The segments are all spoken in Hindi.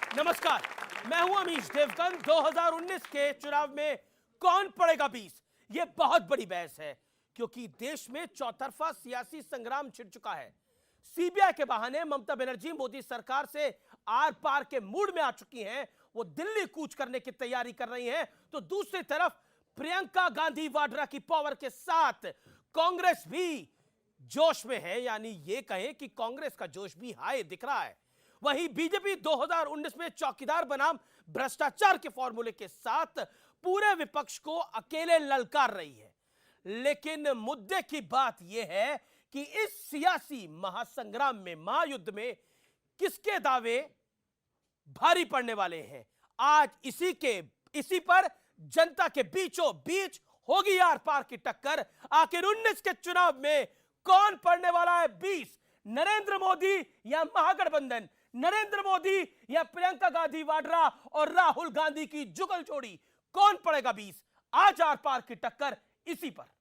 नमस्कार, मैं हूं अमीश देवगन। 2019 के चुनाव में कौन पड़ेगा 20? यह बहुत बड़ी बहस है क्योंकि देश में चौतरफा सियासी संग्राम छिड़ चुका है। सीबीआई के बहाने ममता बनर्जी मोदी सरकार से आर पार के मूड में आ चुकी हैं। वो दिल्ली कूच करने की तैयारी कर रही हैं, तो दूसरी तरफ प्रियंका गांधी वाड्रा की पावर के साथ कांग्रेस भी जोश में है, यानी ये कहें कि कांग्रेस का जोश भी हाई दिख रहा है। वहीं बीजेपी 2019 में चौकीदार बनाम भ्रष्टाचार के फॉर्मूले के साथ पूरे विपक्ष को अकेले ललकार रही है। लेकिन मुद्दे की बात यह है कि इस सियासी महासंग्राम में, महायुद्ध में किसके दावे भारी पड़ने वाले हैं। आज इसी पर जनता के बीचों बीच होगी आर पार की टक्कर। आखिर 19 के चुनाव में कौन पड़ने वाला है 20? नरेंद्र मोदी या महागठबंधन? नरेंद्र मोदी या प्रियंका गांधी वाड्रा और राहुल गांधी की जुगल जोड़ी? कौन पड़ेगा 20? आज आर पार की टक्कर इसी पर।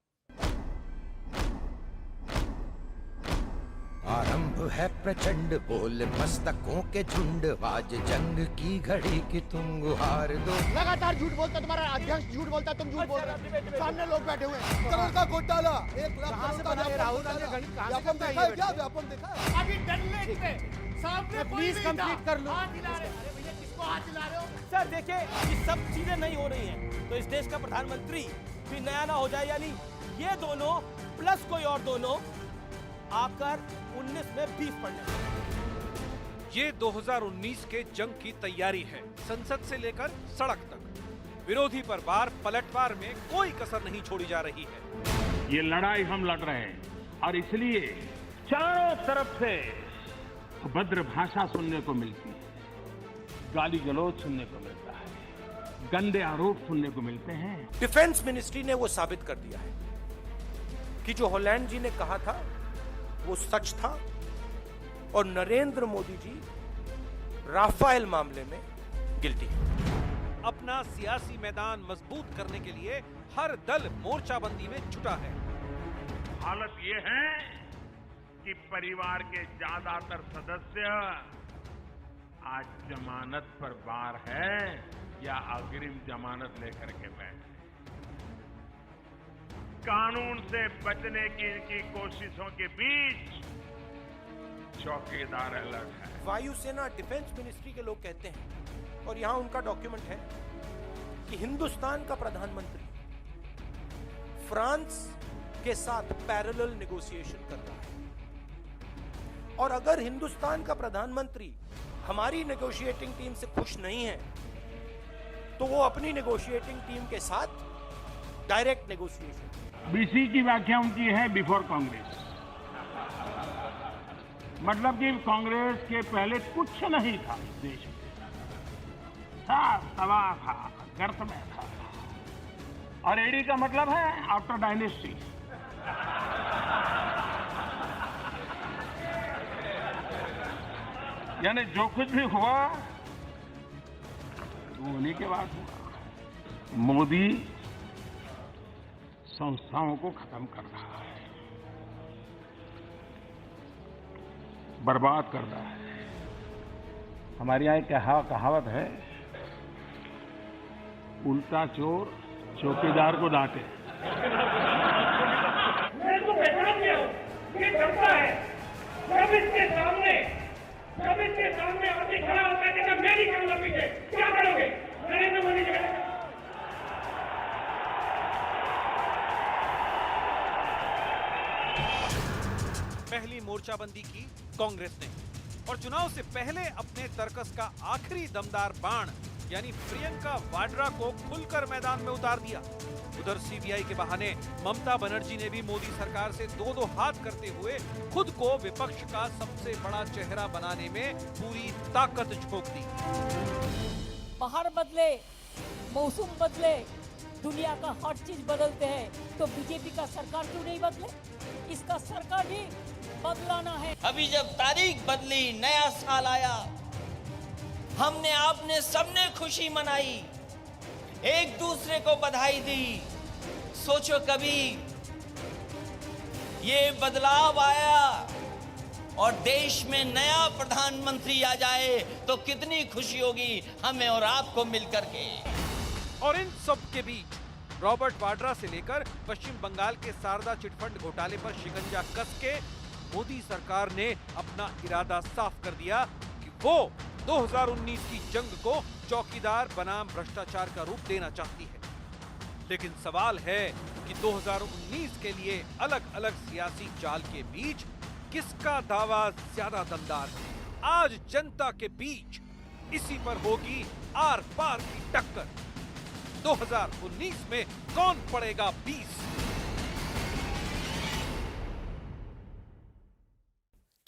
आरंभ है प्रचंड बोल मस्तकों के झुंड, आज जंग की घड़ी की तुम गुहार दो। लगातार झूठ बोलता, तुम्हारा अध्यक्ष झूठ बोलता, तुम झूठ बोल रहे हो। सामने लोग बैठे हुए हैं। करोड़ का घोटाला, 1 लाख कहां से करोड़ बना का राहुल गांधी का गणित कहां से व्यापम करता है देखा है ये क्या? बेटा? व्यापम देखा है? अभी डल लेक पे सामने प्लीज कंप्लीट कर लो। हाथ हिला रहे, अरे भैया किसको हाथ हिला रहे हो? सर देखिए, ये सब चीजें नहीं हो रही हैं तो इस देश का प्रधानमंत्री भी नया ना हो जाए, यानी ये दोनों प्लस कोई और दोनों आकर 19 में 20 पड़ने। ये 2019 के जंग की तैयारी है। संसद से लेकर सड़क तक विरोधी पर वार पलटवार में कोई कसर नहीं छोड़ी जा रही है। ये लड़ाई हम लड़ रहे हैं और इसलिए चारों तरफ से अभद्र भाषा सुनने को मिलती है, गाली गलौज सुनने को मिलता है, गंदे आरोप सुनने को मिलते हैं। डिफेंस मिनिस्ट्री ने वो साबित कर दिया है कि जो हॉलैंड जी ने कहा था वो सच था और नरेंद्र मोदी जी राफेल मामले में गिल्टी है। अपना सियासी मैदान मजबूत करने के लिए हर दल मोर्चाबंदी में जुटा है। हालत ये है कि परिवार के ज्यादातर सदस्य आज जमानत पर बाहर है या अग्रिम जमानत लेकर के बैठे। कानून से बचने की इनकी कोशिशों के बीच चौकीदार अलर्ट है। वायुसेना डिफेंस मिनिस्ट्री के लोग कहते हैं, और यहां उनका डॉक्यूमेंट है, कि हिंदुस्तान का प्रधानमंत्री फ्रांस के साथ पैरेलल नेगोशिएशन कर रहा है और अगर हिंदुस्तान का प्रधानमंत्री हमारी नेगोशिएटिंग टीम से खुश नहीं है तो वो अपनी नेगोशिएटिंग टीम के साथ डायरेक्ट नेगोशिएशन। बीसी की व्याख्या उनकी है बिफोर कांग्रेस, मतलब कि कांग्रेस के पहले कुछ नहीं था इस देश में, सब तबाह था, गर्त में था। और एडी का मतलब है आफ्टर डायनेस्टी। यानी जो कुछ भी हुआ वो उन्हीं के बाद हुआ। मोदी संस्थाओं को खत्म कर रहा है, बर्बाद कर रहा है। हमारे यहाँ एक कहावत है, उल्टा चोर चौकीदार को डांटे। मैं तो पहचान गया हूं, ये जनता है। जब इसके सामने आदमी खड़ा होता है, कहता मैं नहीं करूंगा पीछे, क्या करोगे? नरेंद्र मोदी जी कहते पहली मोर्चाबंदी की कांग्रेस ने और चुनाव से पहले अपने तर्कस का आखिरी दमदार बाण यानी प्रियंका वाड्रा को खुलकर मैदान में उतार दिया। उधर सीबीआई के बहाने ममता बनर्जी ने भी मोदी सरकार से दो हाथ करते हुए खुद को विपक्ष का सबसे बड़ा चेहरा बनाने में पूरी ताकत झोंक दी। बाहर बदले, मौसम बदले, दुनिया का हर चीज बदलते हैं, तो बीजेपी का सरकार क्यों नहीं बदले? इसका सरकार भी बदलाना है। अभी जब तारीख बदली, नया साल आया, हमने आपने सबने खुशी मनाई, एक दूसरे को बधाई दी। सोचो कभी ये बदलाव आया और देश में नया प्रधानमंत्री आ जाए तो कितनी खुशी होगी हमें और आपको मिलकर के। और इन सब के बीच रॉबर्ट वाड्रा से लेकर पश्चिम बंगाल के शारदा चिटफंड घोटाले पर शिकंजा कस के मोदी सरकार ने अपना इरादा साफ कर दिया कि वो 2019 की जंग को चौकीदार बनाम भ्रष्टाचार का रूप देना चाहती है। लेकिन सवाल है कि 2019 के लिए अलग अलग सियासी चाल के बीच किसका दावा ज्यादा दमदार है। आज जनता के बीच इसी पर होगी आर पार की टक्कर। 2019 में कौन पड़ेगा 20?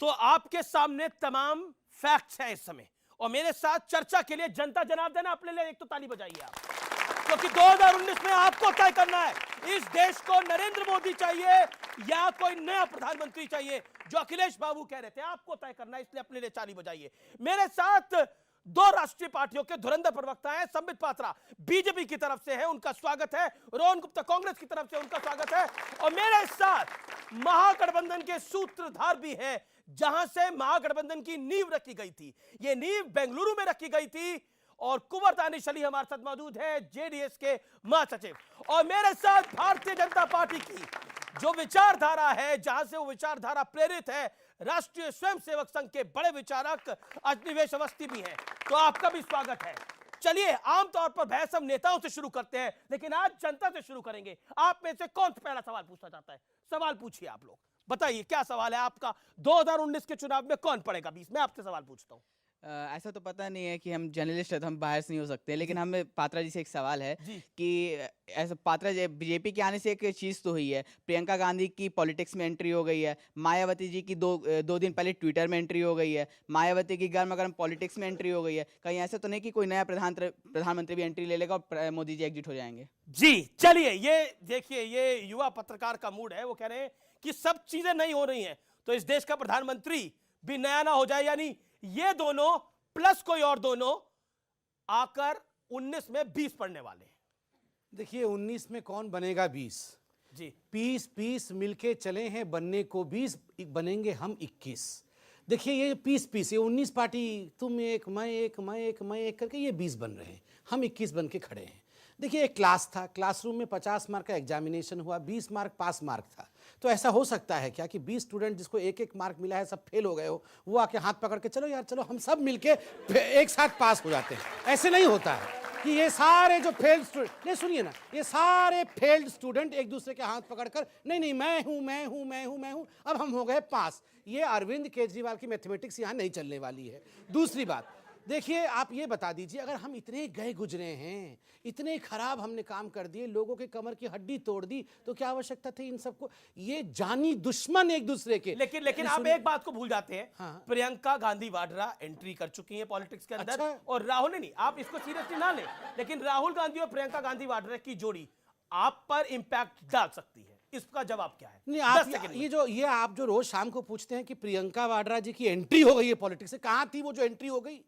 तो आपके सामने तमाम फैक्ट्स हैं इस समय, और मेरे साथ चर्चा के लिए जनता जनार्दन, अपने लिए एक तो ताली बजाइए आप, क्योंकि 2019 में आपको तय करना है इस देश को नरेंद्र मोदी चाहिए या कोई नया प्रधानमंत्री चाहिए, जो अखिलेश बाबू कह रहे थे। आपको तय करना है, इसलिए अपने लिए ताली बजाइए। मेरे साथ दो राष्ट्रीय पार्टियों के धुरंधर प्रवक्ता हैं। संबित पात्रा बीजेपी की तरफ से है, उनका स्वागत है। रोहन गुप्ता कांग्रेस की तरफ से, उनका स्वागत है। और मेरे साथ महागठबंधन के सूत्रधार भी है, जहां से महागठबंधन की नींव रखी गई थी। यह नींव बेंगलुरु में रखी गई थी, और कुंवर दानिश अली हमारे साथ मौजूद है, जेडीएस के महासचिव। और मेरे साथ भारतीय जनता पार्टी की जो विचारधारा है, जहां से वो विचारधारा प्रेरित है, राष्ट्रीय स्वयंसेवक संघ के बड़े विचारक अजनिवेश अवस्थी भी हैं। तो आपका भी स्वागत है। चलिए, आमतौर पर बहस हम नेताओं से शुरू करते हैं, लेकिन आज जनता से शुरू करेंगे। आप में से कौन पहला सवाल पूछना चाहता है? सवाल पूछिए आप लोग, बताइए क्या सवाल है आपका। 2019 के चुनाव में कौन पड़ेगा 20? मैं आपसे सवाल पूछता हूं। ऐसा तो पता नहीं है कि हम जर्नलिस्ट है तो हम बाहर से नहीं हो सकते, लेकिन हमें पात्रा जी से एक सवाल है कि ऐसा पात्रा जी, बीजेपी के आने से एक चीज़ तो हुई है, प्रियंका गांधी की पॉलिटिक्स में एंट्री हो गई है, मायावती जी की दो दिन पहले ट्विटर में एंट्री हो गई है, मायावती की गर्म गर्म पॉलिटिक्स में एंट्री हो गई है। कहीं ऐसा तो नहीं कि कोई नया प्रधानमंत्री भी एंट्री ले लेगा और मोदी जी एग्जिट हो जाएंगे? जी चलिए, ये देखिए, ये युवा पत्रकार का मूड है। वो कह रहे हैं कि सब चीजें नहीं हो रही हैं तो इस देश का प्रधानमंत्री भी नया ना हो जाए, यानी ये दोनों प्लस कोई और दोनों आकर 19 में 20 पढ़ने वाले हैं। देखिए, 19 में कौन बनेगा 20? जी, 20 मिलके चले हैं बनने को 20, बनेंगे हम 21। देखिए, ये 20 ये 19 पार्टी, तुम एक मैं एक मैं एक मैं एक करके ये 20 बन रहे हैं, हम 21 बन के खड़े हैं। देखिए, एक क्लास था, क्लासरूम में 50 मार्क का एग्जामिनेशन हुआ, 20 मार्क पास मार्क था। तो ऐसा हो सकता है क्या कि 20 स्टूडेंट जिसको एक एक मार्क मिला है, सब फेल हो गए हो, वो आके हाथ पकड़ के चलो यार चलो हम सब मिलके एक साथ पास हो जाते हैं? ऐसे नहीं होता है कि ये सारे जो फेल्ड स्टूडेंट, नहीं सुनिए ना, ये सारे फेल्ड स्टूडेंट एक दूसरे के हाथ पकड़कर नहीं नहीं मैं हूं मैं हूं मैं हूं मैं हूं, अब हम हो गए पास। ये अरविंद केजरीवाल की मैथमेटिक्स यहां नहीं चलने वाली है। दूसरी बात, देखिए, आप ये बता दीजिए, अगर हम इतने गए गुजरे हैं, इतने खराब हमने काम कर दिए, लोगों के कमर की हड्डी तोड़ दी, तो क्या आवश्यकता थी इन सबको? ये जानी दुश्मन एक दूसरे के। लेकिन आप एक बात को भूल जाते हैं। हाँ। प्रियंका गांधी वाड्रा एंट्री कर चुकी हैं पॉलिटिक्स के अंदर। अच्छा। और राहुल नहीं, आप इसको सीरियसली ना लें, लेकिन राहुल गांधी और प्रियंका गांधी वाड्रा की जोड़ी आप पर इंपैक्ट डाल सकती है। इसका जवाब क्या है? नहीं, आप ये आप जो रोज शाम को पूछते हैं कि प्रियंका वाड्रा जी की एंट्री हो गई है पॉलिटिक्स से, कहां थी वो जो एंट्री हो गई?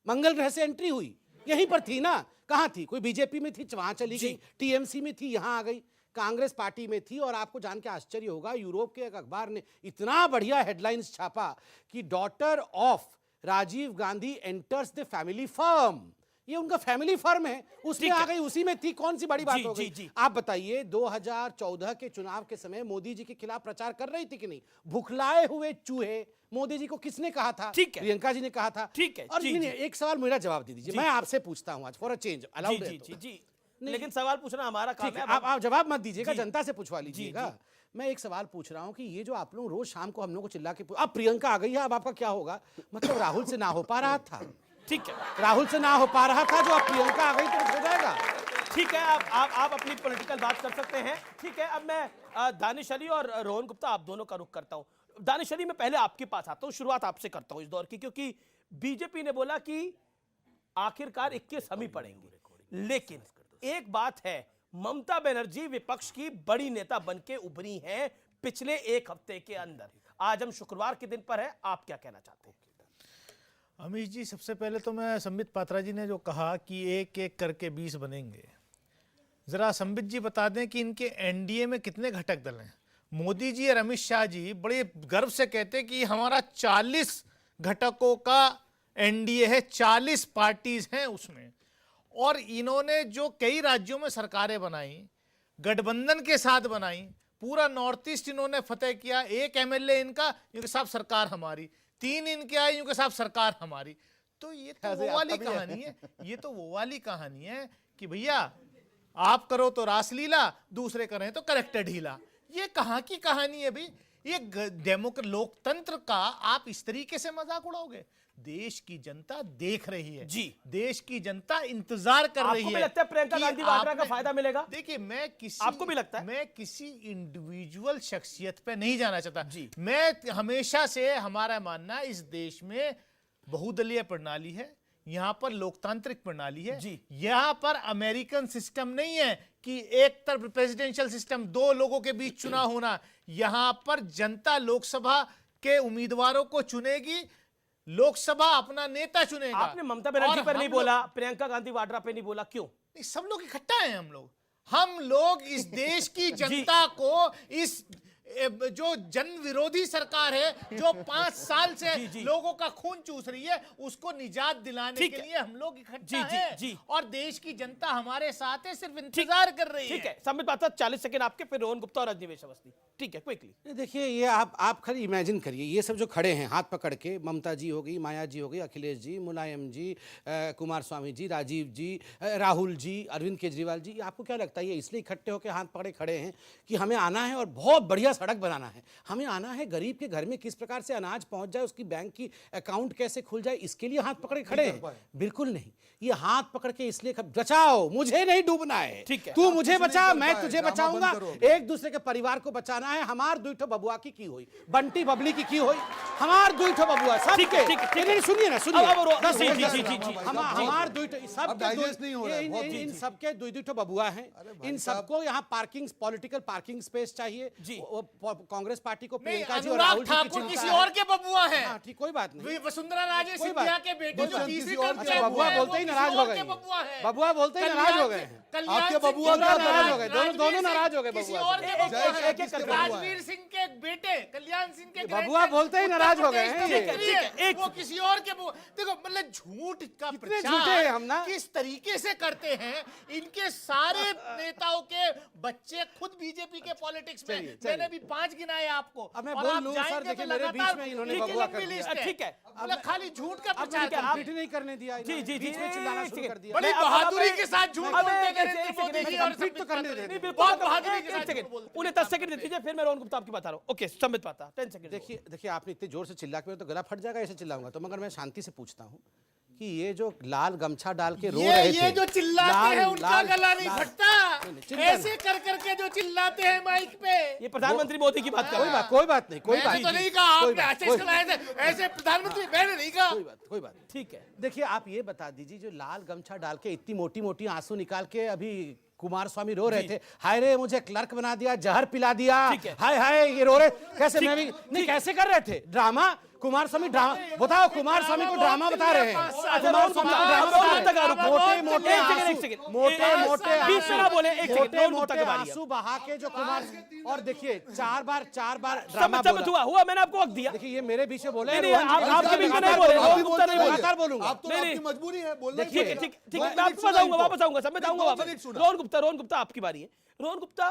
मंगल ग्रह से एंट्री हुई, यहीं पर थी ना। कहां थी? कोई बीजेपी में थी, वहां चली गई, टीएमसी में थी, यहां आ गई, कांग्रेस पार्टी में थी। और आपको जान के आश्चर्य होगा, यूरोप के एक अखबार ने इतना बढ़िया हेडलाइंस छापा कि daughter of Rajiv Gandhi enters the family firm. ये उनका फैमिली फर्म है, उसमें आ गई, उसी में थी। कौन सी बड़ी बात हो गई? आप बताइए, 2014 के चुनाव के समय मोदी जी के खिलाफ प्रचार कर रही थी कि नहीं? भुखलाए हुए चूहे मोदी जी को किसने कहा था? प्रियंका जी ने कहा था। ठीक है। और एक सवाल मेरा जवाब दे दीजिए, मैं आपसे पूछता हूं आज फॉर अ चेंज, अलाउड है तो? लेकिन सवाल पूछना हमारा काम है। आप जवाब मत दीजिएगा, जनता से पूछवा लीजिएगा। मैं एक सवाल पूछ रहा हूं कि ये जो आप लोग रोज शाम को हम लोग को चिल्ला के, अब प्रियंका आ गई है, अब आपका क्या होगा? मतलब राहुल से ना हो पा रहा था, ठीक है, राहुल से ना हो पा रहा था, जो अब प्रियंका आ गई तो हो जाएगा। ठीक है, आप अपनी पॉलिटिकल बात कर सकते हैं। ठीक है, अब मैं दानिश अली और रोहन गुप्ता, आप दोनों का रुख करता हूं। दानिश अली, मैं पहले आपके पास आता हूं, शुरुआत आपसे करता हूं इस दौर की, क्योंकि बीजेपी ने बोला कि आखिरकार 21 हम ही पढ़ेंगे। लेकिन एक बात है, ममता बनर्जी विपक्ष की बड़ी नेता बनके उभरी हैं पिछले एक हफ्ते के अंदर। आज हम शुक्रवार के दिन पर है, आप क्या कहना चाहते हैं? अमीश जी, सबसे पहले तो मैं संबित पात्रा जी ने जो कहा कि एक एक करके 20 बनेंगे, जरा संबित जी बता दें कि इनके एनडीए में कितने घटक दल हैं? मोदी जी और अमित शाह जी बड़े गर्व से कहते हैं कि हमारा 40 घटकों का एनडीए है, 40 पार्टीज हैं उसमें, और इन्होंने जो कई राज्यों में सरकारें बनाई, गठबंधन के साथ बनाई, पूरा नॉर्थ ईस्ट इन्होंने फतेह किया, एक एमएलए इनका, इनके साथ सरकार हमारी, 3 इनके आए, इनके साथ सरकार हमारी। तो ये तो वो वाली कहानी है, ये तो वो वाली कहानी है कि भैया आप करो तो रासलीला, दूसरे करें तो करेक्टर ढीला। ये कहां की कहानी है भाई? ये लोकतंत्र का आप इस तरीके से मजाक उड़ाओगे? देश की जनता देख रही है जी, देश की जनता इंतजार कर रही है। आपको भी लगता है प्रियंका गांधी वाड्रा का फायदा मिलेगा? देखिए, आपको भी लगता है? मैं किसी इंडिविजुअल शख्सियत पे नहीं जाना चाहता जी। मैं हमेशा से, हमारा मानना इस देश में बहुदलीय प्रणाली है, यहां पर लोकतांत्रिक प्रणाली है जी। यहां पर अमेरिकन सिस्टम नहीं है कि एक तरफ प्रेसिडेंशियल सिस्टम, 2 लोगों के बीच चुनाव होना। यहां पर जनता लोकसभा के उम्मीदवारों को चुनेगी, लोकसभा अपना नेता चुनेगा। आपने ममता बनर्जी पर नहीं बोला, प्रियंका गांधी वाड्रा पे नहीं बोला, क्यों? नहीं, सब लोग इकट्ठा हैं। हम लोग इस देश की जनता को, इस जो जन विरोधी सरकार है जो 5 साल से लोगों का खून चूस रही है, उसको निजात दिलाने के लिए हम लोग इकट्ठा हैं। और देश की जनता हमारे साथ है, सिर्फ इंतजार कर रही है। ठीक है, संबित पात्रा 40 सेकंड आपके, फिर रोहन गुप्ता और रजनीश अवस्थी। ठीक है, क्विकली। देखिए, ये आप खाली इमेजिन करिए, ये सब जो खड़े हैं हाथ पकड़ के, ममता जी हो गई, माया जी हो गई, अखिलेश जी, मुलायम जी, कुमार स्वामी जी, राजीव जी, राहुल जी, अरविंद केजरीवाल जी, आपको क्या लगता है ये इसलिए इकट्ठे होकर हाथ पकड़े खड़े हैं कि हमें आना है और बहुत बढ़िया सड़क बनाना है, हमें आना है गरीब के घर में किस प्रकार से अनाज पहुंच जाए, उसकी बैंक की अकाउंट कैसे खुल जाए, इसके लिए हाथ पकड़े खड़े हैं? बिल्कुल नहीं। ये हाथ पकड़ के इसलिए बचाओ, मुझे नहीं डूबना है, तू मुझे बचा, मैं तुझे बचाऊंगा, एक दूसरे के परिवार को बचाना है। हमार दुईठो बबुआ की हुई, बंटी बबली की हुई, हमार दुईठो बबुआ सबके, सुनिए ना, हमार दुईठो इन सबके दुईठो बबुआ हैं। इन सबको यहाँ पार्किंग, पॉलिटिकल पार्किंग स्पेस चाहिए। कांग्रेस पार्टी को प्रियंका जी और राहुल जी की किसी और के बबुआ हैं। हाँ, ठीक, कोई बात नहीं। वसुंधरा राजे सिंधिया के बेटे जो तीसरी टर्म से बबुआ बोलते ही नाराज हो गए, बबुआ बोलते ही नाराज हो गए, आपके बबुआ नाराज हो गए, दोनों नाराज हो गए। बबुआ राजवीर सिंह के बेटे, कल्याण सिंह के बबुआ बोलते ही नाराज हो गए हैं। वो किसी और के देखो, मतलब झूठ का प्रचार हम ना किस तरीके से करते हैं। इनके सारे नेताओं के बच्चे खुद बीजेपी के पॉलिटिक्स में, मैंने भी 5 गिनाए आपको। अब मैं बोल लूं सर, देखिए मेरे बीच में इन्होंने बबुआ कर दिया। ठीक है, मतलब खाली झूठ का प्रचार कंप्लीट नहीं करने दिया, जी जी, बीच में चिल्लाना शुरू कर दिया। बड़ी बहादुरी के साथ झूठ बोलते हैं। कंप्लीट तो करने दे, बहुत बहादुरी के साथ उन्हें 10 सेकंड दे दीजिए, फिर मैं रोहन गुप्ता आपकी बता रहा हूं। Okay, Sambit Patra 10 second. देखिए आपने इतने जोर से चिल्ला के तो गला फट जाएगा, ऐसे चिल्लाऊंगा तो। मगर मैं शांति से पूछता हूं कि ये जो लाल गमछा डाल के रो रहे थे, ये जो चिल्लाते हैं उनका गला नहीं फटता, ऐसे कर करके जो चिल्लाते हैं माइक पे। ये प्रधानमंत्री मोदी की बात कर रहे हैं। कोई बात नहीं, कोई बात तो नहीं कहा आपने, ऐसे प्रधानमंत्री मैंने नहीं कहा। कोई बात, ठीक है। देखिए, आप ये बता दीजिए, जो लाल गमछा डाल के इतनी मोटी मोटी आंसू निकाल के अभी कुमार स्वामी रो रहे थे, हाय रे मुझे क्लर्क बना दिया, जहर पिला दिया, हाय हाय ये रो रहे कैसे? मैं भी नहीं, कैसे कर रहे थे ड्रामा? कुमार स्वामी ड्रामा बताओ, कुमार स्वामी को ड्रामा बता रहे हैं। कुमार स्वामी को ड्रामा बता रहे हैं। मोटे मोटे आंसू बहा के जो कुमार, और देखिए 4 बार ड्रामा हुआ, मैंने आपको वक्त दिया। देखिए, ये मेरे बीच में बोले, आपके बीच में नहीं बोले, लगातार बोलूंगा। आप तो आपकी मजबूरी है बोलने की। ठीक, मैं आपको बताऊंगा, वापस आऊंगा, सब मैं आऊंगा वापस। रोहन गुप्ता आपकी बारी है। रोहन गुप्ता,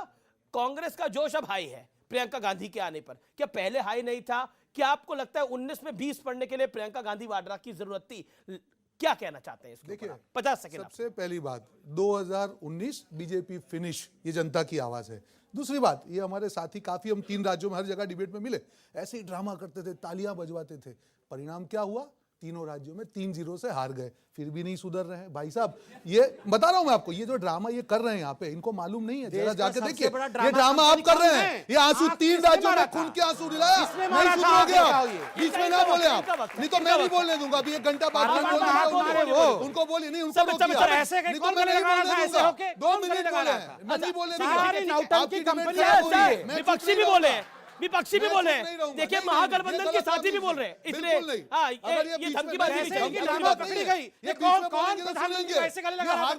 कांग्रेस का जोश अब हाई है प्रियंका गांधी के आने पर, क्या पहले हाई नहीं था? क्या आपको लगता है 19 में 20 पढ़ने के लिए प्रियंका गांधी वाड्रा की जरूरत थी? क्या कहना चाहते हैं? देखिए, 50 सेकंड। सबसे पहली बात, 2019 बीजेपी फिनिश, ये जनता की आवाज है। दूसरी बात, ये हमारे साथी काफी, हम 3 राज्यों में हर जगह डिबेट में मिले, ऐसे ही ड्रामा करते थे, तालियां बजवाते थे। परिणाम क्या हुआ? तीनों राज्यों में 3-0 से हार गए, फिर भी नहीं सुधर रहे हैं। भाई साहब, ये बता रहा हूं मैं आपको, ये जो ड्रामा ये कर रहे हैं यहाँ पे, इनको मालूम नहीं है। जरा जाके देखिए, ये ड्रामा आप कर रहे हैं। ये आंसू 3 राज्यों में खून के आंसू दिलाया, नहीं शुरू हो गया। बीच में ना बोले आप, नहीं तो मैं भी बोलने दूंगा। अभी 1 घंटा बाद उनको बोलिए, नहीं उनको नहीं तो मैं नहीं बोलने दूंगा। 2 मिनट बोले, मैं नहीं बोलने दूंगा। विपक्षी भी बोले, विपक्षी भी बोल रहे हैं, देखिए महागठबंधन के साथी भी बोल रहे हैं, इसलिए ये धमकीबाजी पकड़ी गई। ये कौन प्रधानमंत्री कैसे गले लगा रहा है?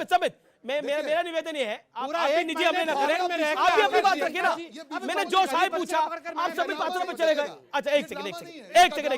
समित मेरा निवेदन ये है, आप पूरा भी एक निजी अपने न महीने करें, में रह के आप भी अपनी आपने बात दिया। रखिए ना। ये मैंने भी जो पब्लिक शायद के पूछा, पकड़ कर आप ये सभी ड्रामा बातों पे नहीं चले गए। चलेगा। अच्छा, ये एक सेकंड, ड्रामा नहीं है, एक सेकंड।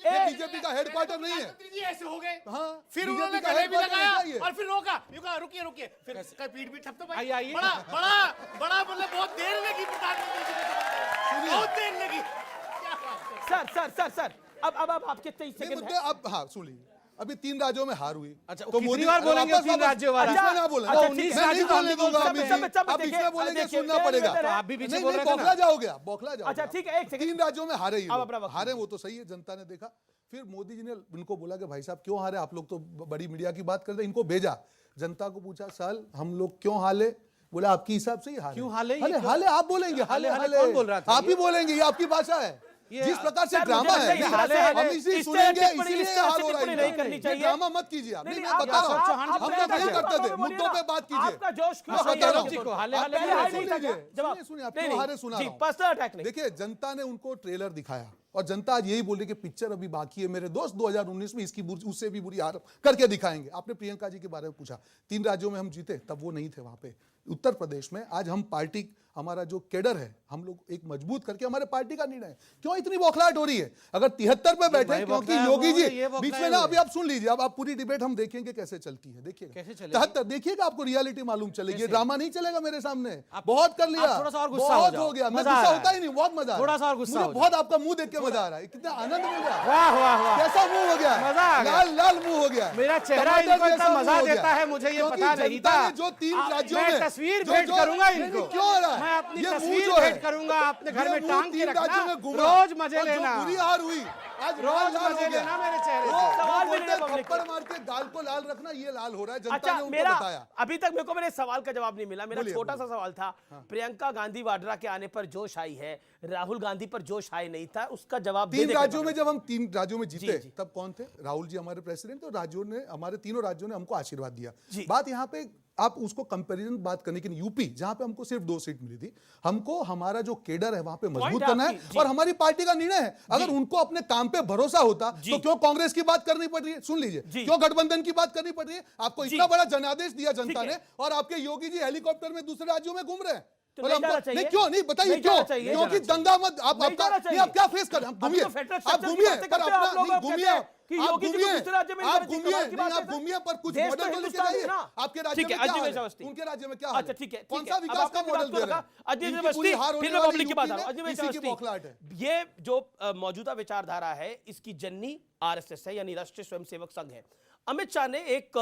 ये बीजेपी का हेडक्वार्टर नहीं है। प्रधानमंत्री जी ऐसे हो गए, हाँ, फिर बीजेपी उन्होंने का गले भी हेडक्वार्टर लगाया नहीं है। और फिर रोका, रुकिए, फिर इसका पीठ भी थपथपाई। आइए। बड़ा मतलब बहुत देर लगी प्रधानमंत्री जी को, बहुत देर लगी। क्या बात है? सर, अब आपके 23 नहीं, सेकंड मुद्दे है। अब हाँ सुन लीजिए, अभी 3 राज्यों में हार हुई। अच्छा, तो कितनी बार बोलेंगे 3 राज्यों वाला? इसमें ना बोले, अच्छा, मैं ठीक नहीं है। राज्यों का बोलने दूंगा सब- अभी सब- जी। सब अब देखिए, इसमें बोलेंगे देखिए, सुनना मेरा पड़ेगा। निवेदन है। आप भी पीछे नहीं, बोल नहीं, रहे थे ना। बौखला जाओगे, बौखला जाओगे। अच्छा, ठीक है, एक सेकंड। 3 राज्यों में हारे ये अब लोग। अपना वक्त हारे वो तो सही है, जनता ने देखा। फिर मोदी जी ने इनको बोला कि भाई साहब क्यों हारे, आप लोग तो बड़ी मीडिया की बात करते हैं। इनको भेजा, जनता को पूछा साल हम लोग क्यों हारे, बोला आपके हिसाब से ही हारे। क्यों हारे? हाले आप बोलेंगे, हाले कौन बोल रहा था? आप ही बोलेंगे, ये आपकी भाषा है। जिस प्रकार से सर, ड्रामा मुझे है, लगता है हाले- हम इसी इस तरह सुनेंगे, टिप्पणी- इसीलिए इस तरह हाल से हो रहा टिप्पणी है नहीं इनका। करनी ये चाहिए। ड्रामा मत कीजिए आप। नहीं, नहीं, नहीं, मैं आप- बता रहा आप- हूँ, आप हम तो अपने नहीं करते थे, बोलिए मुद्दों ना। पे बात कीजिए। आपका जोश क्यों मैं सही बता है? रहा हूँ। जी को हाले- आप हाले पहले में सुन लीजिए, सुनिए, आप नहीं, क्यों हारे सुना जी, रहा हूँ। पर्सनल अटैक नहीं। देखिए, जनता ने उनको ट्रेलर दिखाया और जनता आज यही बोली कि पिक्चर अभी बाकी है मेरे दोस्त, 2019 में इसकी उससे भी बुरी हार करके दिखाएंगे। आपने प्रियंका जी के बारे में पूछा, 3 राज्यों में हम जीते, तब वो नहीं थे वहां पे। उत्तर प्रदेश में आज हम पार्टी, हमारा जो केडर है, हम लोग एक मजबूत करके, हमारे पार्टी का निर्णय है। क्यों इतनी बौखलाहट हो रही है? अगर 73 पे बैठे, भाई क्योंकि बौखलाहट योगी हो जी रही है, ये बीच में बौखलाहट ना, हो अभी आप सुन लीजिए, अब आप पूरी डिबेट हम देखेंगे कैसे चलती है। देखिएगा कैसे चलेगी? 73 देखिएगा, आपको रियलिटी मालूम चलेगी। ड्रामा नहीं चलेगा मेरे सामने। बहुत कर लिया, आप थोड़ा सा और गुस्सा हो बहुत जाओ। हो गया। मैं मजा आ गुस्सा रहा होता है। ही नहीं, बहुत मजा आ रहा है। थोड़ा सा और गुस्सा मुझे हो बहुत आपका मुंह देख के मजा आ रहा है, कितना आनंद मिल रहा है। वाह वाह वाह, कैसा मुंह हो गया, मजा आ गया। लाल लाल मुंह हो गया। मेरा चेहरा टमाटर इनको जैसा इतना मुंह मजा हो गया। देता है, मुझे ये क्योंकि पता नहीं जनता था। ने जो 3 राज्यों मैं में तस्वीर जो- भेंट जो- करूंगा नहीं, इनको। क्यों हो रहा है? मैं अपनी ये मुंह तस्वीर जो है, भेंट करूंगा, अपने घर ये में मुंह टांग के 3 रखना, राज्यों में घूमा। रोज मजे और जो लेना। बुरी हार हुई, आज रोज लाल लाल मजे हो गया। लेना मेरे चेहरे वो- से। वो सवाल बोलते मेरे हैं, पब्लिक थप्पड़ मार के गाल को लाल रखना, ये लाल हो रहा है। जनता अच्छा, ने उनको मेरा बताया। अभी तक मेरे को मेरे सवाल का जवाब नहीं मिला। मेरा बोलिए, छोटा सा सवाल था, प्रियंका गांधी वाड्रा के आने पर जोश आई है, राहुल गांधी पर जोश आई नहीं था, उसका जवाब दे 3 दे राज्यों में, जब हम 3 राज्यों में जीते, जी। तब कौन थे? राहुल जी हमारे प्रेसिडेंट, और राज्यों ने, हमारे तीनों राज्यों ने हमको आशीर्वाद दिया। जी। बात यहाँ पे आप उसको कंपैरिजन बात करने की नहीं। यूपी जहां पे हमको सिर्फ 2 सीट मिली थी, हमको हमारा जो केडर है वहां पे मजबूत Point करना आपकी, है जी। और हमारी पार्टी का निर्णय है। अगर उनको अपने काम पे भरोसा होता तो क्यों कांग्रेस की बात करनी पड़ रही है? सुन लीजिए, जी। क्यों गठबंधन की बात करनी पड़ रही है? आपको जी। इतना बड़ा जनादेश दिया जनता ठीक ने, है। और आपके योगी जी हेलीकॉप्टर में दूसरे राज्यों में घूम रहे हैं। तो और नहीं हमको- जाना चाहिए? नहीं, क्यों नहीं, बताइए नहीं क्यों? जाना चाहिए? क्योंकि नहीं जाना दंगा मत, आप नहीं आपका जाना नहीं, चाहिए। आप क्या फेस कर रहे हैं? अभी घूमिए, तो फेडरल आप स्ट्रक्चर की घूमिए, बातें पर करते हैं आप अपना लोग, नहीं, आप कहते घूमिए, हैं कि आप योगी जी को घूमिए, दूसरे राज्य में आप इधर घूमिए, कमाल की बात नहीं, आप है, घूमिए, पर कुछ देश तो मॉडल तो लेके हिंदुस्तान है जाइए। ना। आपके राज्य ठीक है, में क्या अजमेर हाल है? यूनिवर्सिटी। उनके राज्य में क्या हाल है? अच्छा, ठीक है, कौन ठीक सा है। अब विकास आपने का अपनी मॉडल बात को दे रहे रखा। अजमेर हैं? इनकी पूरी यूनिवर्सिटी, हार होने फिर मैं वाली पब्लिक की यूपी बात आ रहा हूं। में, अजमेर इसी की यूनिवर्सिटी, बौखलाहट है। ये जो मौजूदा विचारधारा है, इसकी जननी आरएसएस है, यानी राष्ट्रीय स्वयंसेवक संघ है। अमित शाह ने एक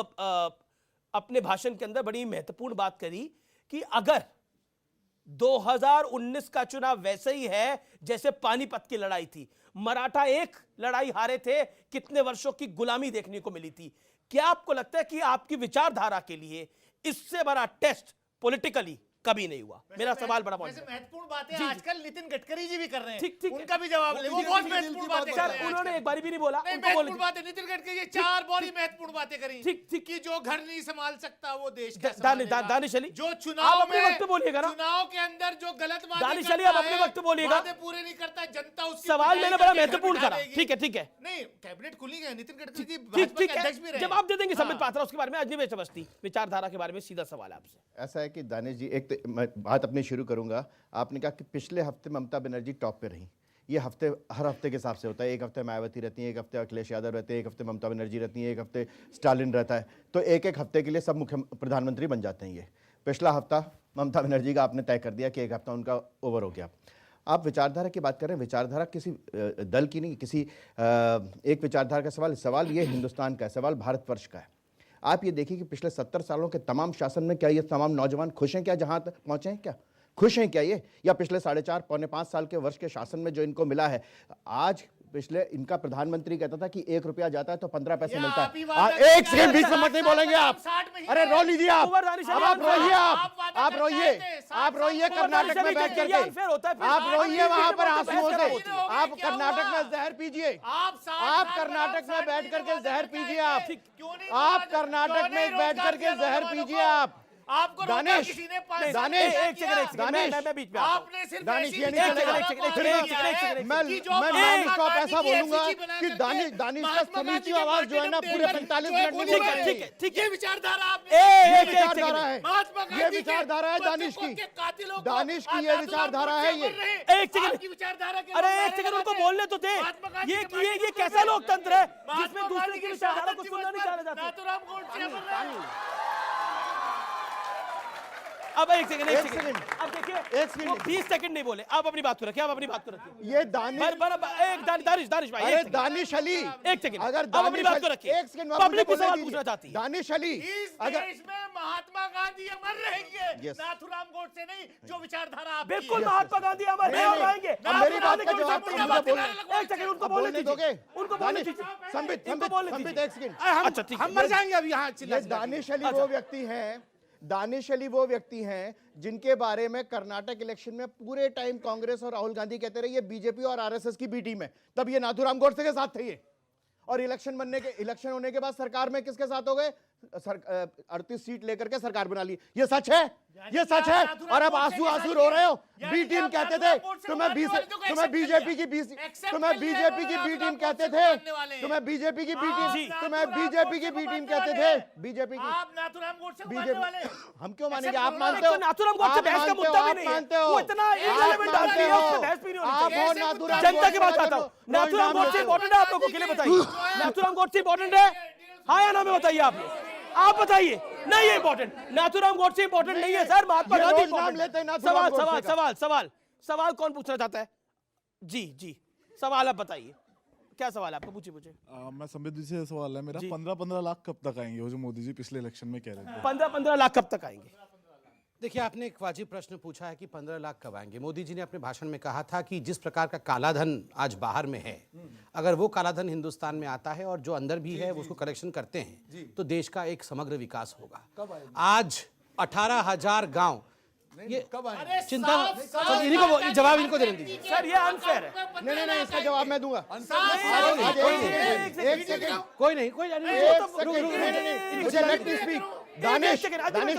अपने भाषण के अंदर बड़ी महत्वपूर्ण बात करी कि अगर 2019 का चुनाव वैसे ही है जैसे पानीपत की लड़ाई थी, मराठा एक लड़ाई हारे थे, कितने वर्षों की गुलामी देखने को मिली थी, क्या आपको लगता है कि आपकी विचारधारा के लिए इससे बड़ा टेस्ट पॉलिटिकली कभी नहीं हुआ? मेरा सवाल बड़ा वैसे पॉइंट है। महत्वपूर्ण बातें जी, जी। आजकल नितिन गडकरी जी भी कर रहे हैं। ठीक, ठीक है। उनका भी जवाब ले, वो किसी बहुत के दिल महत्वपूर्ण की बातें बात कर सर, रहे हैं उन्होंने आजकल। एक बारी भी नहीं बोला, नहीं, उनको बोलने महत्वपूर्ण बातें नितिन गडकरी जी 4 बड़ी महत्वपूर्ण बातें करी। ठीक, ठीक। कि जो घर नहीं संभाल सकता वो देश दा- का दानि- संभालेगा। दानिश अली, जो आप चुनाव अपने में, वक्त बोलिएगा ना। चुनाव के अंदर जो गलत वादे दानिश करता अली, आप अपने है, वक्त बोलिएगा। वादे पूरे नहीं करता, जनता उसकी सवाल पिटाई मैंने बड़ा करके घर महत्वपूर्ण बिठा करा। देगी। ठीक है, ठीक है, नहीं, कैबिनेट खुली गए, नितिन गडकरी जी ठीक भाजपा ठीक के अध्यक्ष भी है, रहे। जवाब दे देंगे संबित हाँ। पात्रा उसके बारे में। अजमेर समझती विचारधारा के बारे में सीधा सवाल है आपसे। ऐसा है कि दानिश जी, एक तो मैं बात अपनी शुरू करूंगा। आपने कहा कि पिछले हफ्ते ममता बनर्जी टॉप पे रही। ये हफ्ते हर हफ्ते के हिसाब से होता है। एक हफ्ते मायावती रहती है, एक हफ्ते अखिलेश यादव रहते हैं, एक हफ्ते ममता बनर्जी रहती है, एक हफ्ते स्टालिन रहता है। तो एक एक हफ्ते के लिए सब मुख्य प्रधानमंत्री बन जाते हैं। ये पिछला हफ्ता ममता बनर्जी का आपने तय कर दिया कि एक हफ्ता उनका ओवर हो गया। आप विचारधारा की बात कर रहे हैं। विचारधारा किसी दल की नहीं, किसी एक विचारधारा का सवाल ये हिंदुस्तान का है, सवाल भारतवर्ष का है। आप ये देखिए कि पिछले 70 सालों के तमाम शासन में क्या ये तमाम नौजवान खुश हैं? क्या जहां तक पहुंचे हैं, क्या खुश हैं क्या ये? या पिछले 4.5 पौने 5 साल के वर्ष के शासन में जो इनको मिला है, आज पिछले इनका प्रधानमंत्री कहता था कि 1 रुपया जाता है तो 15 पैसे मिलता है। एक सेकंड बीच में मत नहीं बोलेंगे आप। अरे रो लीजिए आप, अब आप रोइए, आप रोइए, आप रोइए कर्नाटक में बैठ करके, आप रोइए वहां पर आंसुओं से। आप कर्नाटक में जहर पीजिए, आप कर्नाटक में बैठ करके जहर पीजिए। आप कर्नाटक में बैठ करके जहर पीजिए। आपको रोका दानिश, किसी ने 5 साल दानिश, क्या एक किया? सेकंड मैं बीच में आता हूं। आपने सिर्फ दानिश, ऐसी ये नहीं नीति चलेगा। बना एक के सेकंड, दिया है मैं कि जो नॉन महात्मा स्टॉप गांधी ऐसा की बोलूंगा SCG बना कि करके दानिश का महात्मा समीची गांधी के आवाज जो है ना martyrdom पूरे day 45 जो है मिनट में वो नहीं है। चलेगी। ठीक है। ये विचारधारा आपने ये एक विचारधारा है, महात्मा ये गांधी विचारधारा है के दानिश बच्चों की, के कातिलों को दानिश की ये आजाद विचारधारा है ये। एक सेकंड। आपकी विचारधारा के अरे लोग एक सेकंड नारे उनको लगाते हैं। बोलने तो दे। महात्मा गांधी ये के माटी ये को कैसा छूते लोकतंत्र है हैं। जिसमें महात्मा दूसरे गांधी की की विचारधारा को शहादत सुनना नहीं दिवस चाहा पर जाता। नाथूराम गोडसे मर रहे हैं। अब एक सेकंड एक सेकंड। अब देखिए एक सेकंड। वो 20 सेकंड नहीं बोले। आप अपनी बात को रखिए, आप अपनी बात को रखिए। ये दानिश, एक दानिश भाई, अरे एक सेकंड। दानिश अली, एक सेकंड, अगर आप अपनी बात को रखिए। एक सेकंड पब्लिक भी सवाल पूछना चाहती है। दानिश अली, इस अगर देश में महात्मा गांधी अमर रहेंगे, Yes. नाथूराम गोडसे नहीं, जो विचारधारा आपकी बिल्कुल है। महात्मा गांधी हमारे नहीं, और नहीं। रहेंगे। अब मेरी बात का कोई जवाब मुद्दा मुझे मत बोलने दिलाएं। एक सेकंड उनको अब बोलने बोलने दीजिए। दोगे? उनको बोलने दानिश, दीजिए। संबित, इनको संबित, बोलने संबित, दीजिए। एक सेकंड। अच्छा ठीक है। हम मर जाएंगे अभी यहाँ ये चिल्ला दानिश अली वो व्यक्ति हैं, दानिश अली वो व्यक्ति हैं जिनके बारे में कर्नाटक इलेक्शन में पूरे टाइम कांग्रेस और राहुल गांधी कहते रहे ये बीजेपी और आरएसएस की बी टीम है। तब ये नाथूराम गोडसे के साथ थे ये, और इलेक्शन होने के बाद सरकार में किसके साथ हो गए? 38 सीट लेकर के सरकार बना ली। ये सच है, ये सच है। और अब आंसू आंसू रो रहे हो। बी टीम कहते थे तुम्हें बीजेपी की बी टीम कहते थे, तुम्हें बीजेपी की बी टीम कहते थे। बीजेपी की आप नाथूराम गोडसे को मानने वाले हैं। हम क्यों मानेंगे? Except आप मानते हो? नाथूराम गोडसे बहस का मुद्दा भी नहीं है। मानते हो? वो इतना irrelevant आदमी है, उससे बहस भी नहीं होनी चाहिए। आप नाथूराम जनता की बात गोडसे आता हूँ। को नाथूराम गोडसे इंपॉर्टेंट है आप लोगों के लिए? बताइए नाथूराम गोडसे इंपॉर्टेंट है, हाँ या ना में बताइए। आप बताइए। नहीं है इंपॉर्टेंट, नाथूराम गोडसे इंपॉर्टेंट नहीं है सर, महात्मा ये गांधी रोज नाम लेते हैं नाथूराम सवाल गोडसे सवाल का। सवाल सवाल सवाल कौन पूछना चाहता है? जी सवाल आप बताइए, क्या सवाल है आपका? पूछिए। मैं संबित जी से सवाल है मेरा, 15-15 लाख कब तक आएंगे वो जो मोदी जी पिछले इलेक्शन में कह रहे थे? 15-15 लाख कब तक आएंगे? देखिए, आपने एक वाजिब प्रश्न पूछा है कि 15 लाख कब आएंगे। मोदी जी ने अपने भाषण में कहा था कि जिस प्रकार का काला धन आज बाहर में है, अगर वो काला धन हिंदुस्तान में आता है और जो अंदर भी है उसको कलेक्शन करते हैं तो देश का एक समग्र विकास होगा। आज 18,000 गांव, ये चिंता इन्हीं को जवाब इनको देने दीजिए सर। ये अनफेयर है। नहीं, इसका जवाब मैं दूंगा। एक सेकंड, कोई नहीं मुझे लेट मी स्पीक। दानिश,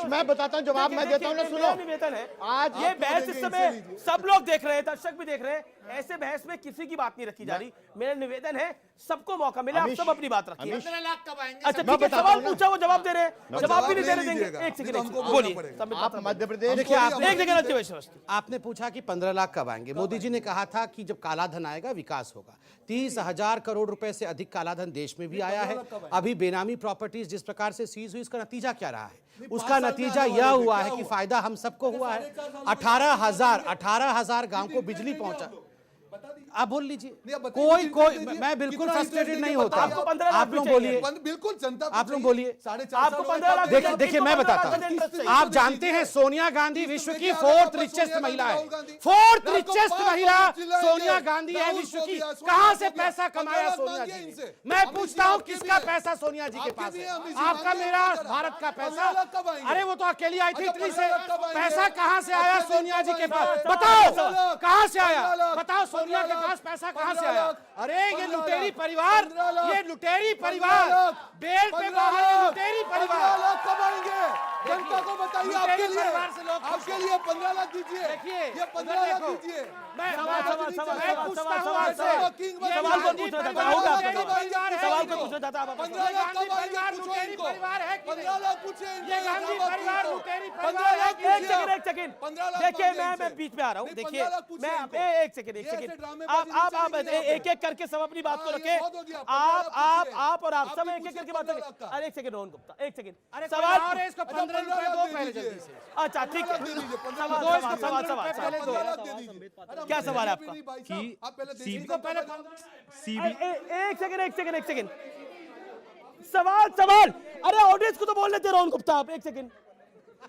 मैं बताता हूँ, जवाब मैं देता हूँ ना, सुनो। निवेदन है आज ये बहस इस समय सब लोग देख रहे हैं, दर्शक भी देख रहे हैं। ऐसे बहस में किसी की बात नहीं रखी जा रही। मेरा निवेदन है सबको मौका मिले, आप सब अपनी बात रखिए। 15 लाख कब आएंगे? अच्छा ठीक है, सवाल पूछा वो जवाब दे रहे हैं, जवाब भी नहीं देने देंगे। एक सेकंड बोलिए। आप मध्य प्रदेश, देखिए, एक आपने पूछा कि 15 लाख कब आएंगे। मोदी जी ने कहा था कि जब काला धन आएगा विकास होगा। 30,000 करोड़ रुपए से अधिक काला धन देश में भी आया है। अभी बेनामी प्रॉपर्टीज जिस प्रकार से सीज हुई, इसका नतीजा क्या रहा है? उसका नतीजा यह हुआ है कि फायदा हम सबको हुआ है। 18,000 गांव को बिजली पहुंचा। आप बोल लीजिए। कोई मैं बिल्कुल फ्रस्ट्रेटेड नहीं होता। आप लोग बोलिए, बिल्कुल जनता आप लोग बोलिए। आपको 15 लाख देखिए मैं बताता हूँ, आप जानते हैं सोनिया गांधी विश्व की 4th रिचेस्ट महिला है। 4th रिचेस्ट महिला सोनिया गांधी है विश्व की। कहां से पैसा कमाया सोनिया जी ने? मैं पूछता हूं किसका पैसा सोनिया जी के पास है? आपका, मेरा, भारत का पैसा? अरे वो तो अकेली आई थी इटली से। पैसा कहां से आया सोनिया जी के पास? बताओ कहां से आया? बताओ सोनिया के पास पैसा कहां से आया? अरे ये लुटेरी परिवार, बेल पे बाहर ये लुटेरी परिवार। कब आएंगे? जनता को बताइए। आपके लिए 15 लाख दीजिए। देखिए, ये 15 लाख दीजिए। सवाल कौन पूछना चाहता है? सवाल को पूछना चाहता है? 15 लाख कब आएंगे? पूछो इनको। 15 लाख पूछे इनको। एक सेकंड देखिए, मैं बीच में आ रहा हूँ। देखिए मैं एक सेकंड आप एक एक करके सब अपनी बात को रखें। आप और आप सब एक एक करके बात करें। अरे एक सेकंड रोहन गुप्ता, एक सेकंड सवाल। इसको 15 रुपए दो पहले जल्दी से। अच्छा ठीक है, सवाल क्या सवाल है आपका? एक सेकंड सवाल। अरे ऑडियंस को तो बोल लेते रोहन गुप्ता आप। एक सेकंड,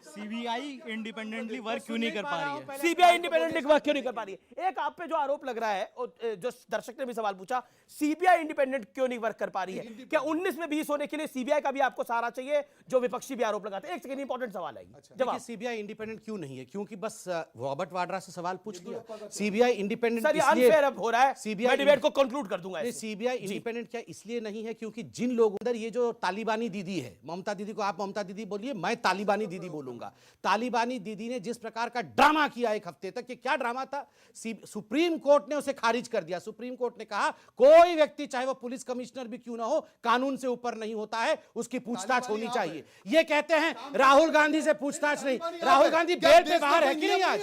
सीबीआई इंडिपेंडेंटली वर्क क्यों नहीं कर पा रही है? सीबीआई इंडिपेंडेंटली वर्क क्यों नहीं कर पा रही है? एक आप पे जो आरोप लग रहा है, जो दर्शक ने भी सवाल पूछा, सीबीआई इंडिपेंडेंट क्यों नहीं वर्क कर पा रही है? क्या 19 में 20 होने के लिए सीबीआई का भी आपको सहारा चाहिए, जो विपक्षी भी आरोप लगाते हैं? एक सेकंड, इंपॉर्टेंट सवाल है। देखिए, सीबीआई इंडिपेंडेंट क्यों नहीं है? क्योंकि बस रॉबर्ट वाड्रा से सवाल पूछ लिया। सीबीआई इंडिपेंडेंट सर, ये अनफेयर अब हो रहा है। मैं डिबेट को कंक्लूड कर दूंगा। सीबीआई इंडिपेंडेंट क्या इसलिए नहीं है क्योंकि जिन लोगों अंदर ये जो तालिबानी दीदी है, ममता दीदी को आप ममता दीदी बोलिए, मैं तालिबानी दीदी बोलूंगा। छोड़ूंगा। तालिबानी दीदी ने जिस प्रकार का ड्रामा किया एक हफ्ते तक, ये क्या ड्रामा था? सुप्रीम कोर्ट ने उसे खारिज कर दिया। सुप्रीम कोर्ट ने कहा कोई व्यक्ति चाहे वो पुलिस कमिश्नर भी क्यों ना हो, कानून से ऊपर नहीं होता है, उसकी पूछताछ होनी चाहिए। ये कहते हैं राहुल गांधी से पूछताछ नहीं। राहुल गांधी बेल पे बाहर है कि नहीं आज?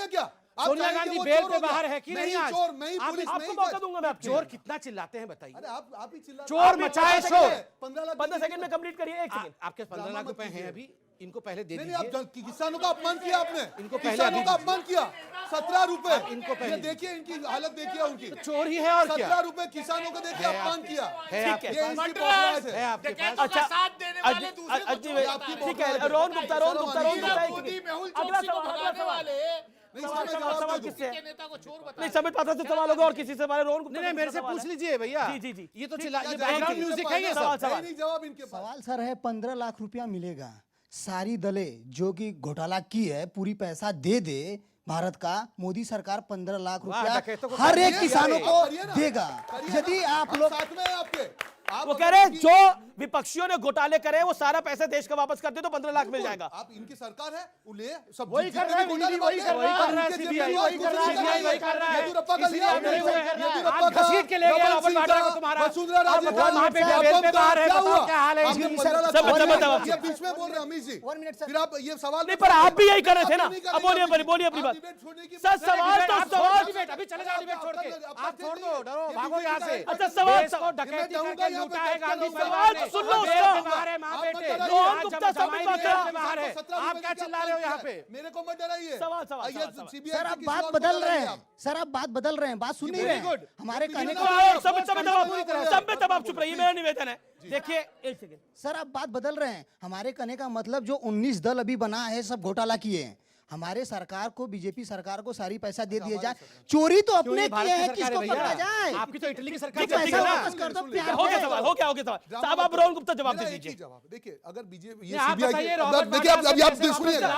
सोनिया गांधी बेल पे बाहर है कि नहीं आज? आपको मौका दूंगा मैं। आप चोर कितना चिल्लाते हैं बताइए? आप ही चिल्ला, चोर मचाए शोर। 15 सेकंड में कंप्लीट करिए। 1 सेकंड। आपके 15 लाख रुपए हैं अभी, इनको पहले दे दीजिए। आप किसानों का अपमान किया आपने, इनको पहले किसानों का अपमान किया। 17 रुपए इनको पहले देखिए, इनकी हालत देखिए उनकी। चोर ही है और क्या? 17 रुपए किसानों को देखिए अपमान किया। है ये इनकी पॉपुलैरिटी है। आपके पास। अच्छा, ठीक है। रोहन गुप्ता अगला सवाल। सवाल किससे है? नहीं, संबित पात्रा से सवाल होगा और किसी से सवाल? रोहन गुप्ता नहीं, मेरे से पूछ लीजिए भैया। जी जी। ये तो चिल्ला, ये बैकग्राउंड म्यूजिक है ये सब। जवाब इनके पास। सवाल सर है 15 लाख रुपया मिलेगा, सारी दलें जो कि घोटाला की है पूरी पैसा दे दे भारत का, मोदी सरकार 15 लाख रुपया हर एक किसानों को देगा। यदि आप लोग साथ में आपके वो कह रहे हैं जो विपक्षियों ने घोटाले करे वो सारा पैसा देश का वापस कर दे तो 15 लाख मिल जाएगा। आप इनकी सरकार है, ले सब वही कर रहा है, वही कर रहा है, सीबीआई वही कर रहा है, वही कर रहा है। येदियुरप्पा का लिया, आज घसीट के ले गया रॉबर्ट वाड्रा को तुम्हारा। वसुंधरा राजे आप बताओ वहाँ पे बेल पे बाहर है, बताओ क्या हाल है इसकी? ये बीच में बोल रहे हैं अमित जी। 1 minute sir. फिर आप ये सवाल नहीं, पर आप भी यही कर रहे थे ना। अब बोलिए अपनी बात। सर सवाल तो सवाल। अभी चले जाओ डिबेट छोड़ के, आप छोड़ दो, डरो, भागो यहाँ से। अच्छा, सवाल को डकैती करके लूटा है गांधी सवाल तो सुन लो उसका। बाहर है माँ बेटे, रोहन गुप्ता संबित पात्रा बाहर है। आप क्या चिल्ला रहे हो यहाँ पे? मेरे को मत डराइए। सवाल। सर आप बात बदल रहे हैं, सर आप बात बदल रहे हैं, बात सुन नहीं रहे हैं। हमारे कहने का संबित अब आप चुप रहिए, मेरा निवेदन है। देखिए 1 सेकंड सर आप बात बदल रहे हैं। हमारे कहने का मतलब जो 19 दल अभी बना है सब घोटाला किए हैं, हमारे सरकार को, बीजेपी सरकार को सारी पैसा दे दिया जाए। चोरी तो अपने किए हैं, किसको पकड़ा जाए? आपकी तो इटली की सरकार पैसा वापस कर दो, प्यार हो गया सवाल, हो गया सवाल। साहब आप रोहन गुप्ता जवाब दे दीजिए। देखिए, अगर बीजेपी ये आप सीबीआई बताइए, देखिए, रॉबर्ट अब आप सुनिएगा,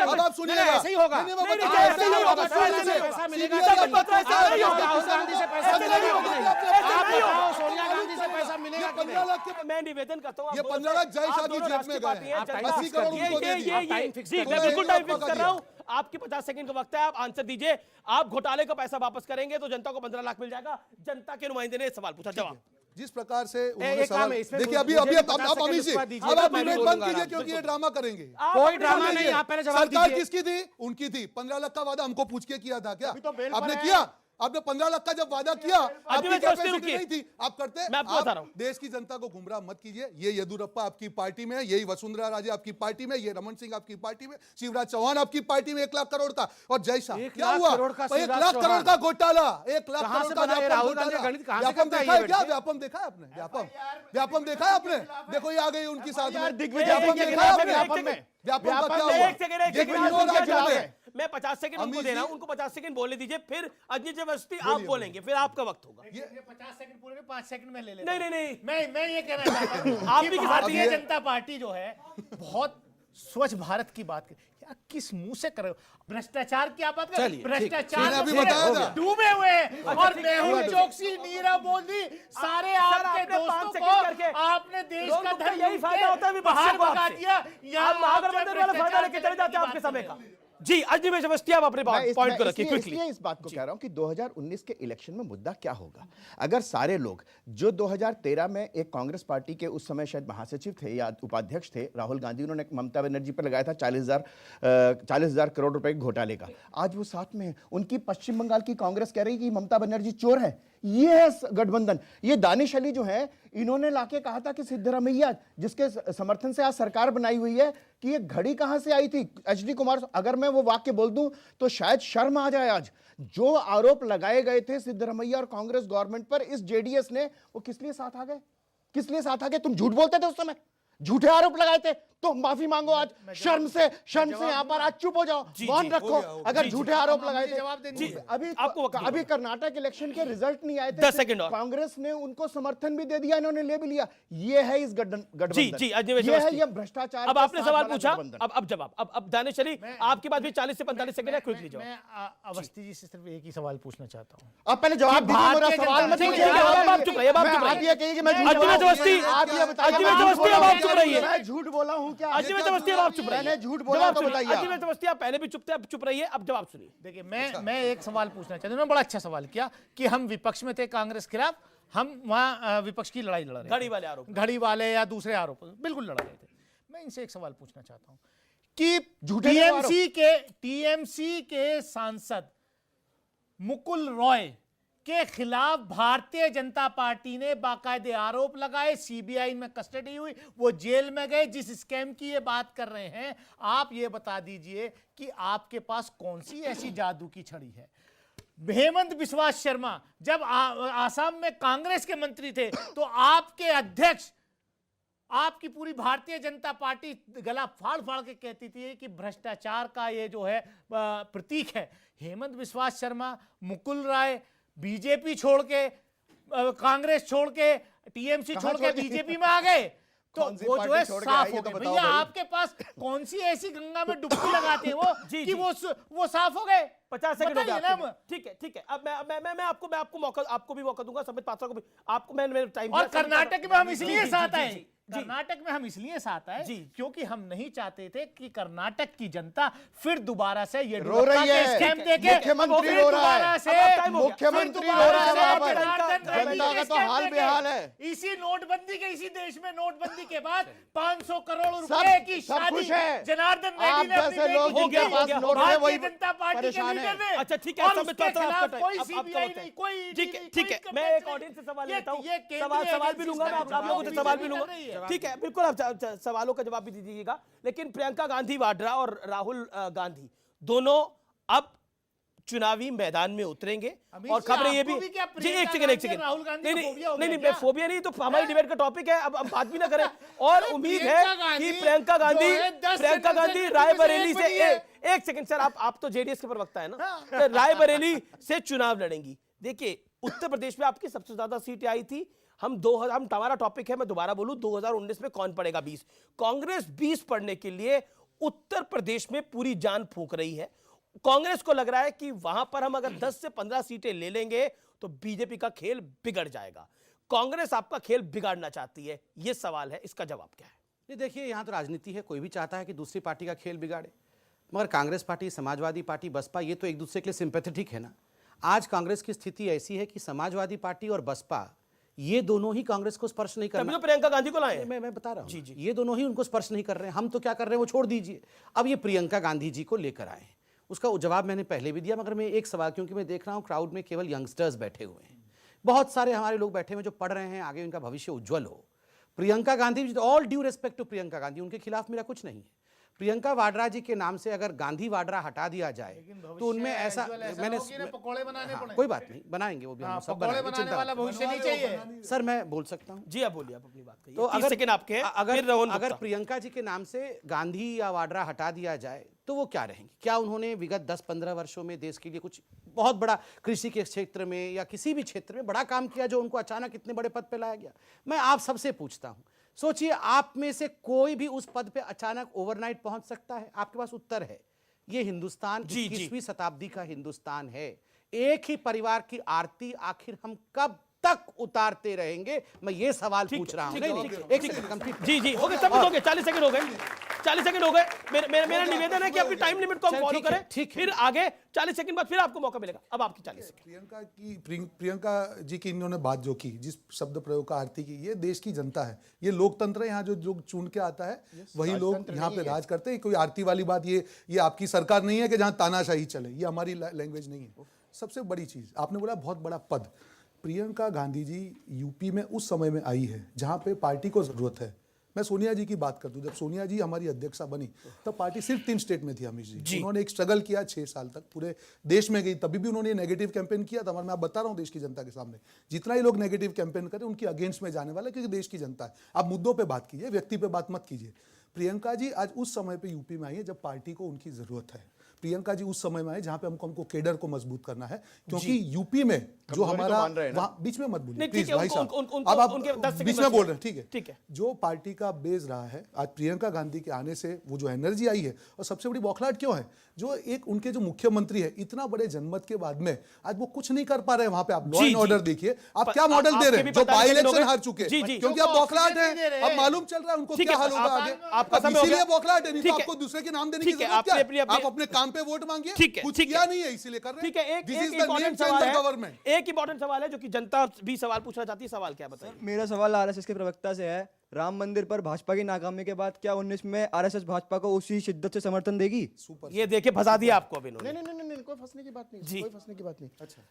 अब आप सुनिएगा, ऐसे ही होगा। नहीं, मैं बता रहा हूं, ऐसे ही होगा, पैसा मिलेगा। राहुल गांधी से पैसा मिलेगा, आप बताओ सोनिया गांधी से पैसा मिलेगा कि 15 लाख के मैं निवेदन करता हूँ, ये 15 लाख जय शाह की जेब में गए हैं। 80 करोड़ उनको दे दिए। जी मैं बिल्कुल टाइम फिक्स कर रहा हूँ। आपके 50 सेकंड का वक्त है, आप आंसर दीजिए। आप घोटाले का पैसा वापस करेंगे तो जनता को 15 लाख मिल जाएगा। जनता के नुमाइंदे ने सवाल पूछा, जवाब। जिस प्रकार से उन्होंने एक काम सवाल, है, इसमें देखिए अभी मुझे अभी 50 आप अमित जी, सेकंड दीजिए, अब आप मैं डिबेट बोलूंगा बंद कीजिए आराम से। क्योंकि ये ड्रामा करेंगे। कोई ड्रामा नहीं, आप पहले जवाब सरकार दीजिए। किसकी थी? उनकी थी। 15 लाख का वादा हमको पूछ के किया था क्या? तो बेल पर आपने है। किया? आपने 15 लाख का जब वादा किया, आपकी मैं कैपेसिटी रुकिए। नहीं थी, आप करते। मैं आपको बता रहा हूं। देश की जनता को गुमराह मत कीजिए। ये येदियुरप्पा आपकी पार्टी में है, यही वसुंधरा राजे आपकी पार्टी में, ये रमन सिंह आपकी पार्टी में, शिवराज चौहान आपकी पार्टी में 1 लाख करोड़ का, और जय शाह क्या हुआ? 1 लाख करोड़ का घोटाला, 1 लाख करोड़ का राहुल गांधी गणित कहां से व्यापम करता है देखा है ये? क्या? व्यापम देखा है आपने? व्यापम देखा है आपने? देखो ये आ गई उनकी साथ में। दिग्विजय व्यापम सिंह के देखा है खिलाफ आपने? व्यापम में। व्यापम का क्या हुआ? एक सेकंड ये किन्हों राज्यों में मैं 50 सेकंड उनको दे रहा हूं, उनको 50 सेकंड बोलने दीजिए, फिर अजय अवस्थी आप बोलेंगे, फिर आपका वक्त होगा। ये 50 सेकंड पूरे में 5 सेकंड में ले लेता नहीं नहीं नहीं, मैं ये कहना चाहता हूं आप कि भी किस बात भारतीय है? जनता पार्टी जो है बहुत स्वच्छ भारत की बात कर, क्या किस मुंह से कर रहे हो? भ्रष्टाचार की आप बात कर, चलिए, भ्रष्टाचार मैंने अभी में बताया था। डूबे हुए हैं। और ठीक मेहुल है। चोकसी, नीरव मोदी, सारे आपके आपने 5 दोस्तों सेकंड करके को आपने देश रोहन का गुप्ता धन यही फायदा होता है विपक्षियों बाहर को भगा आपसे। दिया। यहाँ आप महागठबंधन वाला फायदा लेके चले जाते हैं आपके समय का। जी अजमेर अवस्थी आप अपने पॉइंट को रखिए क्विकली। इसलिए इस बात को कह रहा हूं कि 2019 के इलेक्शन में मुद्दा क्या होगा। अगर सारे लोग जो 2013 में एक कांग्रेस पार्टी के उस समय शायद महासचिव थे या उपाध्यक्ष थे राहुल गांधी, उन्होंने ममता बनर्जी पर लगाया था 40,000 करोड़ रुपए के घोटाले का, आज वो साथ में है। उनकी पश्चिम बंगाल की कांग्रेस कह रही है कि ममता बनर्जी चोर है। ये है गठबंधन। ये दानिश अली जो है, इन्होंने लाके कहा था कि सिद्धरामैया जिसके समर्थन से आज सरकार बनाई हुई है, कि ये घड़ी कहां से आई थी एचडी कुमार। अगर मैं वो वाक्य बोल दूं तो शायद शर्म आ जाए। आज जो आरोप लगाए गए थे सिद्धरामैया और कांग्रेस गवर्नमेंट पर, इस जेडीएस ने, वो किस लिए साथ आ गए? किस लिए साथ आ गए? तुम झूठ बोलते थे उस समय, झूठे आरोप लगाए थे, तो माफी मांगो आज। शर्म से यहाँ पर आज चुप हो जाओ, मौन रखो। अगर झूठे आरोप लगाए थे, अभी कर्नाटक इलेक्शन के रिजल्ट नहीं आए थे, 10 सेकंड और। कांग्रेस ने उनको समर्थन भी दे दिया, इन्होंने ले भी लिया। ये है इस गठबंधन, जी अजमेर ये है ये भ्रष्टाचार। अब आपने सवाल पूछा, अब जवाब। अब दानिश अली आपके पास भी 40 से 45 सेकंड है, क्विकली जवाब। मैं अवस्थी जी से सिर्फ एक ही सवाल पूछना चाहता हूँ। आप पहले जवाब दीजिए, मेरा सवाल मत ठीक है, अब आप चुप रहिए, अब आप चुप रहिए। आप ये कहिए कि मैं अजमेर अवस्थी, अजमेर अवस्थी, अब आप चुप रहिए। मैं झूठ बोला हूं क्या? अजीब अवस्थी, अब आप चुप रहिए। मैंने झूठ बोला तो बताइए। अजीब अवस्थी, आप पहले भी चुप थे, अब चुप रहिए, अब जवाब सुनिए। देखिए मैं एक सवाल पूछना चाहता हूँ। उन्होंने बड़ा अच्छा सवाल किया कि हम विपक्ष में थे कांग्रेस के खिलाफ, हम वहां विपक्ष की लड़ाई लड़ रहे थे, घड़ी वाले आरोप, घड़ी वाले या दूसरे आरोप बिल्कुल लड़ रहे थे। मैं इनसे एक सवाल पूछना चाहता हूं कि टीएमसी के सांसद मुकुल रॉय के खिलाफ भारतीय जनता पार्टी ने बाकायदे आरोप लगाए, सीबीआई में कस्टडी हुई, वो जेल में गए। जिस स्कैम की ये बात कर रहे हैं, आप ये बता दीजिए कि आपके पास कौन सी ऐसी जादू की छड़ी है? हेमंत बिस्वा शर्मा जब आसाम में कांग्रेस के मंत्री थे तो आपके अध्यक्ष, आपकी पूरी भारतीय जनता पार्टी गला फाड़ फाड़ के कहती थी कि भ्रष्टाचार का ये जो है प्रतीक है। हेमंत बिस्वा शर्मा, मुकुल राय बीजेपी छोड़ के, कांग्रेस छोड़ के, टीएमसी छोड़ के बीजेपी में आ गए, तो वो जो है साफ हो गए। भैया आपके पास कौन सी ऐसी गंगा में डुबकी लगाते हैं वो कि वो साफ हो गए? 50 सेकंड हो गए। ठीक है। अब मैं आपको मौका, आपको भी मौका दूंगा, संबित पात्रा को भी। आपको मैं टाइम। और कर्नाटक में हम इसलिए साथ आए, कर्नाटक में हम इसलिए साथ आए क्योंकि हम नहीं चाहते थे कि कर्नाटक की जनता फिर दोबारा से ये रो रही है, स्कैम देखे। मुख्यमंत्री रो रहा है, मुख्यमंत्री रो रहा है, जनता का तो हाल बेहाल है। इसी नोटबंदी के, इसी देश में नोटबंदी के बाद 500 करोड़ रुपए की शादी जनार्दन रेड्डी ने अपनी लोगों के पास नोट है, वही जनता पार्टी के लीडर ने। अच्छा ठीक है, संबित पात्रा आपका कोई सीबीआई नहीं, कोई ठीक है। मैं एक ऑडियंस से सवाल लेता हूं, सवाल भी लूंगा, मैं आप लोगों से सवाल भी लूंगा। ठीक है, बिल्कुल आप सवालों का जवाब भी दीजिएगा। लेकिन प्रियंका गांधी वाड्रा और राहुल गांधी दोनों अब चुनावी मैदान में उतरेंगे और खबरें ये भी जी एक सेकंड नहीं मैं फोबिया नहीं, तो हमारी डिबेट का टॉपिक है, अब हम बात भी ना करें। और उम्मीद है कि प्रियंका गांधी रायबरेली से एक सेकंड सर, आप तो जेडीएस के प्रवक्ता है ना, तो रायबरेली से चुनाव लड़ेंगी। देखिए उत्तर प्रदेश में आपकी सबसे ज्यादा सीटें आई थी। हम हमारा टॉपिक है, मैं दोबारा बोलूं, 2019 में कौन पड़ेगा 20। कांग्रेस 20 पढ़ने के लिए उत्तर प्रदेश में पूरी जान फूंक रही है। कांग्रेस को लग रहा है कि वहां पर हम अगर 10 से 15 सीटें ले लेंगे तो बीजेपी का खेल बिगड़ जाएगा। कांग्रेस आपका खेल बिगाड़ना चाहती है, यह सवाल है, इसका जवाब क्या है? नहीं देखिए, यहां तो राजनीति है, कोई भी चाहता है कि दूसरी पार्टी का खेल बिगाड़े, मगर कांग्रेस पार्टी, समाजवादी पार्टी, बसपा, ये तो एक दूसरे के लिए सिंपैथेटिक है ना। आज कांग्रेस की स्थिति ऐसी है कि समाजवादी पार्टी और बसपा, ये दोनों ही कांग्रेस को स्पर्श नहीं कर रहे। प्रियंका गांधी को लाए, मैं बता रहा हूं जी, ये दोनों ही उनको स्पर्श नहीं कर रहे हैं। हम तो क्या कर रहे हैं वो छोड़ दीजिए, अब ये प्रियंका गांधी जी को लेकर आए। उसका जवाब मैंने पहले भी दिया, मगर मैं एक सवाल, क्योंकि मैं देख रहा हूं क्राउड में केवल यंगस्टर्स बैठे हुए हैं, बहुत सारे हमारे लोग बैठे हुए जो पढ़ रहे हैं, आगे उनका भविष्य उज्जवल हो। Priyanka Gandhi, all due respect to Priyanka Gandhi, उनके खिलाफ मेरा कुछ नहीं है। प्रियंका वाड्रा जी के नाम से अगर गांधी वाड्रा हटा दिया जाए तो उनमें ऐसा मैंने पकौड़े बनाने पड़े। कोई बात नहीं, बनाएंगे वो भी, हम सब बनाएंगे, बनाने वाला भविष्य नहीं चाहिए। सर मैं बोल सकता हूं जी, आप बोलिए, आप अपनी बात कहिए। तो अगर आपके प्रियंका जी के नाम से गांधी या वाड्रा हटा दिया जाए तो वो क्या रहेंगे? क्या उन्होंने विगत 10-15 वर्षों में देश के लिए कुछ बहुत बड़ा, कृषि के क्षेत्र में या किसी भी क्षेत्र में बड़ा काम किया जो उनको अचानक इतने बड़े पद पे लाया गया? मैं आप सबसे पूछता हूं, सोचिए आप में से कोई भी उस पद पे अचानक ओवरनाइट पहुंच सकता है? आपके पास उत्तर है। ये हिंदुस्तान 21वीं शताब्दी का हिंदुस्तान है। एक ही परिवार की आरती आखिर हम कब तक उतारते रहेंगे? मैं ये सवाल पूछ रहा हूं। नहीं, एक सेकंड कंप्लीट। जी हो गए, सब हो गए, 40 सेकंड हो गए, 40 सेकंड हो गए। मेरा निवेदन है कि अपनी टाइम लिमिट को हम फॉलो करें, फिर आगे 40 सेकंड बाद फिर आपको मौका मिलेगा। अब आपकी 40 सेकंड। प्रियंका जी की इन्होंने बात जो की, जिस शब्द प्रयोग का आरती की, ये देश की जनता है, ये लोकतंत्र है। यहाँ जो लोग चुन के आता है वही लोग यहाँ पे राज करते हैं। कोई आरती वाली बात, ये आपकी सरकार नहीं है कि जहाँ तानाशाही चले, ये हमारी लैंग्वेज नहीं है। सबसे बड़ी चीज आपने बोला बहुत बड़ा पद। प्रियंका गांधी जी यूपी में उस समय में आई है जहां पे पार्टी को जरूरत है। मैं सोनिया जी की बात करता हूँ, जब सोनिया जी हमारी अध्यक्षा बनी तब पार्टी सिर्फ 3 स्टेट में थी। अमित जी उन्होंने एक स्ट्रगल किया 6 साल तक, पूरे देश में गई, तभी भी उन्होंने नेगेटिव कैंपेन किया था। मैं बता रहा हूँ देश की जनता के सामने, जितना ही लोग नेगेटिव कैंपेन करें उनकी अगेंस्ट में जाने वाला, क्योंकि देश की जनता है। आप मुद्दों पर बात कीजिए, व्यक्ति पे बात मत कीजिए। प्रियंका जी आज उस समय पे यूपी में आई है जब पार्टी को उनकी जरूरत है। प्रियंका जी उस समय में आए जहां पे हमको केडर को मजबूत करना है, क्योंकि यूपी में जो हमारा वहां बीच में मत बोलिए प्लीज भाई साहब, अब आप बीच में बोल रहे हैं, ठीक है। जो पार्टी का बेस रहा है, आज प्रियंका गांधी के आने से वो जो एनर्जी आई है, और सबसे बड़ी बौखलाहट क्यों है, जो एक उनके जो मुख्यमंत्री है इतना बड़े जनमत के बाद में आज वो कुछ नहीं कर पा रहे वहां पे। आप लॉ एंड ऑर्डर देखिए, आप क्या मॉडल दे रहे हैं, जो बाई इलेक्शन हार चुके हैं, क्योंकि आप बौखलाहट है, अब मालूम चल रहा है उनको क्या हाल होगा आगे, आपका इसीलिए बौखलाहट है, नहीं तो आपको दूसरे के नाम देने की जरूरत क्या है, आप अपने काम पे वोट मांगिए, कुछ किया नहीं है इसीलिए कर रहे हैं। ठीक है, एक इंपॉर्टेंट सवाल है जो कि जनता भी सवाल पूछना चाहती है, सवाल क्या बताइए। मेरा सवाल आरएसएस के प्रवक्ता से है, राम मंदिर पर भाजपा की नाकामी के बाद क्या 19 में आरएसएस भाजपा को उसी शिद्दत से समर्थन देगी? ये देखे फंसा दिया आपको अभी इन्होंने। नहीं, कोई फंसने की बात नहीं, कोई फंसने की बात नहीं। अच्छा,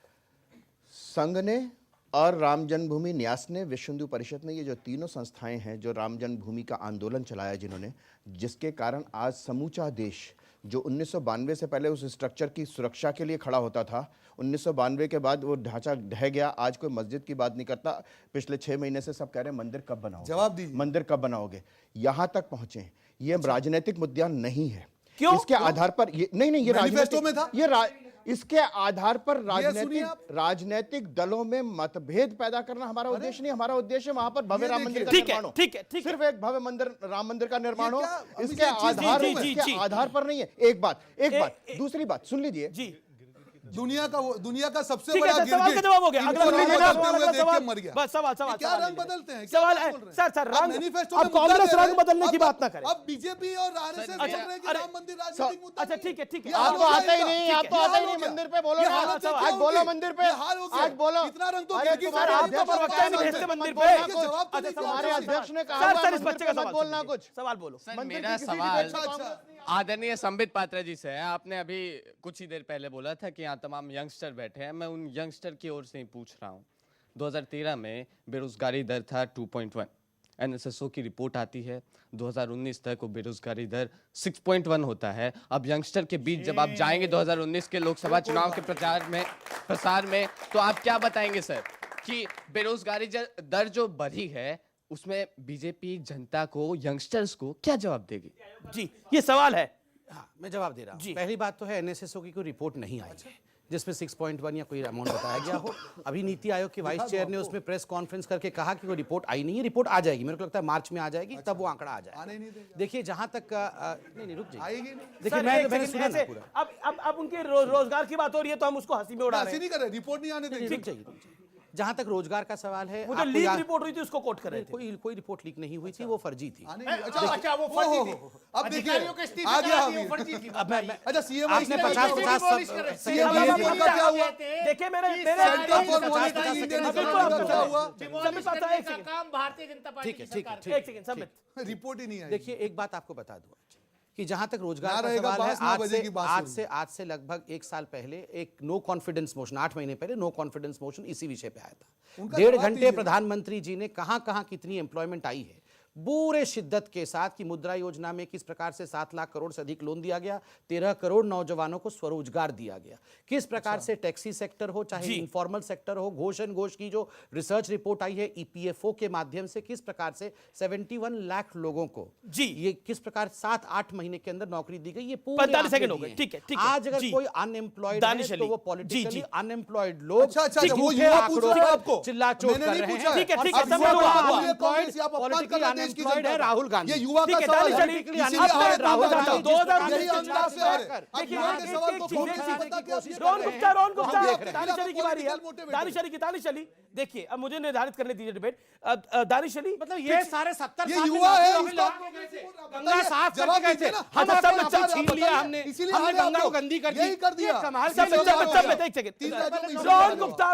संघ ने और राम जन्मभूमि न्यास ने, विश्व हिंदू परिषद ने, ये जो तीनों संस्थाएं हैं जो राम जन्मभूमि का आंदोलन चलाया जिन्होंने, जिसके कारण आज समूचा देश जो 1992 से पहले उस स्ट्रक्चर की सुरक्षा के लिए खड़ा होता था, 1992 के बाद वो ढांचा ढह गया। आज कोई मस्जिद की बात नहीं करता, पिछले 6 महीने से सब कह रहे हैं मंदिर कब बनाओगे, जवाब दीजिए, मंदिर कब बनाओगे। यहां तक पहुंचे, ये राजनीतिक मुद्दा नहीं है। क्यों? इसके आधार पर ये नहीं, ये मैनिफेस्टो में था, इसके आधार पर राजनीतिक दलों में मतभेद पैदा करना हमारा उद्देश्य नहीं। हमारा उद्देश्य वहां पर भव्य राम मंदिर का निर्माण हो, ठीक है, सिर्फ एक भव्य मंदिर, राम मंदिर का निर्माण हो, इसके आधार पर नहीं है। एक बात, दूसरी बात सुन लीजिए जी, दुनिया का सबसे बड़ा सवाल का जवाब हो गया, अगला सवाल मर गया, बस सवाल क्या रंग बदलते हैं, सवाल सर मैनिफेस्टो अब कांग्रेस रंग बदलने की बात ना करे, अब बीजेपी और आरएसएस बोल रहे हैं कि राम मंदिर राजनीतिक मुद्दा। अच्छा ठीक है, आपको आता ही नहीं, आपको आता ही नहीं, मंदिर पे बोलो, आज बोलो मंदिर पे, आज बोलो, इतना रंग तो मंदिर पे हमारे अध्यक्ष ने कहा सर, इस बच्चे का मत बोलना कुछ। सवाल बोलो। मेरा सवाल आदरणीय संबित पात्रा जी से है। आपने अभी कुछ ही देर पहले बोला था कि यहाँ तमाम यंगस्टर बैठे हैं, मैं उन यंगस्टर की ओर से ही पूछ रहा हूँ। 2013 में बेरोजगारी दर था 2.1, एनएसएसओ की रिपोर्ट आती है 2019 तक वो बेरोजगारी दर 6.1 होता है। अब यंगस्टर के बीच जब आप जाएंगे 2019 के लोकसभा चुनाव के प्रसार में तो आप क्या बताएंगे सर कि बेरोजगारी दर जो बढ़ी है उसमें बीजेपी जनता को, यंगस्टर्स को क्या जवाब देगी? जी ये सवाल है। हाँ, मैं जवाब दे रहा हूँ। पहली बात तो है एनएसएसओ की कोई रिपोर्ट नहीं आई है जिसमें 6.1 या कोई अमाउंट बताया गया हो। अभी नीति आयोग के वाइस चेयर ने उसमें प्रेस कॉन्फ्रेंस करके कहा कि कोई रिपोर्ट आई नहीं है, रिपोर्ट आ जाएगी, मेरे को लगता है मार्च में आ जाएगी, तब वो आंकड़ा आ जाएगा। देखिए जहां तक नहीं रुक जाइए, देखिए मैंने सुना ना पूरा। अब उनके रोजगार की बात हो रही है तो हम उसको हंसी में उड़ा रहे हैं, रिपोर्ट नहीं आने देंगे। ठीक चाहिए। जहां तक रोजगार का सवाल है, वो जो लीक रिपोर्ट हुई थी उसको कोट कर रहे थे। कोई रिपोर्ट लीक नहीं हुई थी, वो फर्जी थी। अच्छा वो फर्जी थी। अब देखिए आ गया अच्छा सीएम आपने 50 सीएम का क्या हुआ? देखिए मेरे काम भारतीय जनता पार्टी की सरकार। एक सेकंड समित, रिपोर्ट ही नहीं आई। देखिए एक बात आपको बता दूं कि जहां तक रोजगार का सवाल है, आज से लगभग 1 साल पहले एक नो कॉन्फिडेंस मोशन, 8 महीने पहले नो कॉन्फिडेंस मोशन इसी विषय पे आया था। 1.5 घंटे प्रधानमंत्री जी ने कहां कितनी एम्प्लॉयमेंट आई है पूरे शिद्दत के साथ कि मुद्रा योजना में किस प्रकार से 7 लाख करोड़ से अधिक लोन दिया गया, 13 करोड़ नौजवानों को स्वरोजगार दिया गया, किस प्रकार से टैक्सी सेक्टर हो चाहे इनफॉर्मल सेक्टर हो, घोष एंड घोष की जो रिसर्च रिपोर्ट आई है ईपीएफओ के माध्यम से किस प्रकार से 71 लाख लोगों को ये किस प्रकार 7-8 महीने के अंदर नौकरी दी गई। ये पूरे 45 सेकंड हो गए। ठीक है आज अगर कोई अनएम्प्लॉयड है तो वो पॉलिटिकली अनएम्प्लॉयड लोग वो युवा पूछ रहे हैं आपको, चिल्ला चोट कर रहे हैं। ठीक है पॉलिटिकली अनएम्प्लॉयड है राहुल गांधी। ये युवा का सवाल है, इसीलिए राहुल गांधी 2019 दानिश अली देखिए, अब मुझे निर्धारित करने दीजिए डिबेट। दानिश अली मतलब ये सारे 70 ये युवा है, गंगा साफ करके गए थे, हम सब छीन लिया, हमने गंगा को गंदी कर दी, कर दिया। कमाल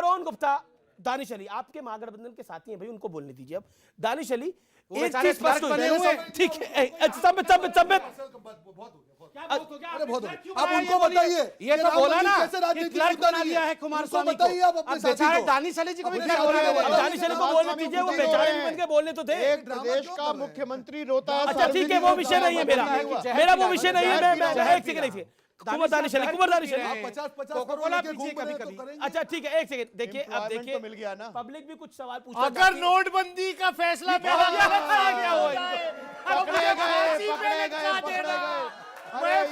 रोहन गुप्ता दानिश अली आपके महागठबंधन के साथी हैं भाई, उनको बोलने दीजिए। अब दानिश अली एक चीज स्पष्ट बने हुए, ठीक है अब उनको बताइए, ये तो बोला ना कि क्लर्क बना लिया है कुमारस्वामी को, अब बेचारे दानिश अली जी को भी क्या बोला है? दानिश अली को बोलने दीजिए, वो बेचारे बन के बोलने तो थे। एक प्रदेश का मुख्यमंत्री रोता है। अच्छा ठीक है, वो विषय नहीं है मेरा वो विषय नहीं है। मैं एक सेकंड कुंवर दानिश अली 50-50 कभी। अच्छा ठीक है, एक सेकंड देखिए, अब देखिए मिल गया ना, पब्लिक भी कुछ सवाल पूछता अगर नोटबंदी का फैसला पकड़े गए। मैं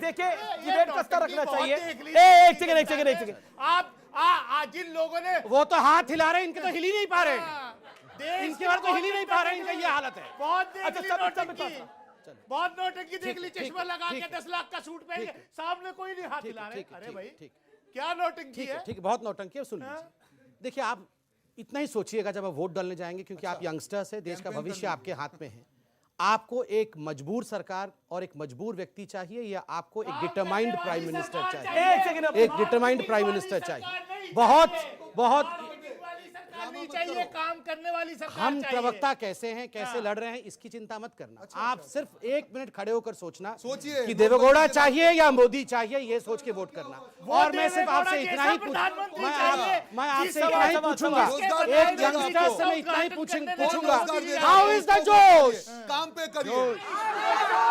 देखिए डिबेट का स्तर रखना चाहिए। एक सेकंड आप आज जिन लोगों ने वो तो हाथ हिला रहे हैं, इनके तो हिल ही नहीं पा रहे, इनके बारे तो हिल ही नहीं पा रहे, इनका ये हालत है। बहुत देख अच्छा, ली सब नौटंकी, चलो। बहुत नौटंकी देख ली, चश्मा लगा के ठीक 10 लाख का सूट पहन के, सामने कोई नहीं हाथ हिला रहे। ठीक है, अरे ठीक, भाई ठीक। क्या नौटंकी ठीक है? है, ठीक, बहुत नौटंकी है, सुन लीजिए। देखिए, आप इतना ही सोचिएगा जब आप वोट डालने जाएंगे, क्योंकि आप यंगस्टर्स हैं, देश का भविष्य आपके हाथ में है। आपको एक मजबूर सरकार और एक मजबूर व्यक्ति चाहिए, या आपको एक डिटरमाइंड प्राइम मिनिस्टर चाहिए? एक डिटरमाइंड प्राइम मिनिस्टर चाहिए। बहुत चाहिए, काम करने वाली सरकार हम चाहिए। प्रवक्ता कैसे हैं, कैसे लड़ रहे हैं, इसकी चिंता मत करना। आप सिर्फ 1 मिनट खड़े होकर सोचिए कि देवेगौड़ा चाहिए या मोदी चाहिए, ये सोच के वोट करना। और मैं सिर्फ आपसे इतना ही मैं आपसे इतना ही पूछूंगा, एक यंगस्टर से मैं इतना ही पूछूंगा, हाउ इज द जोश? काम पे करिए।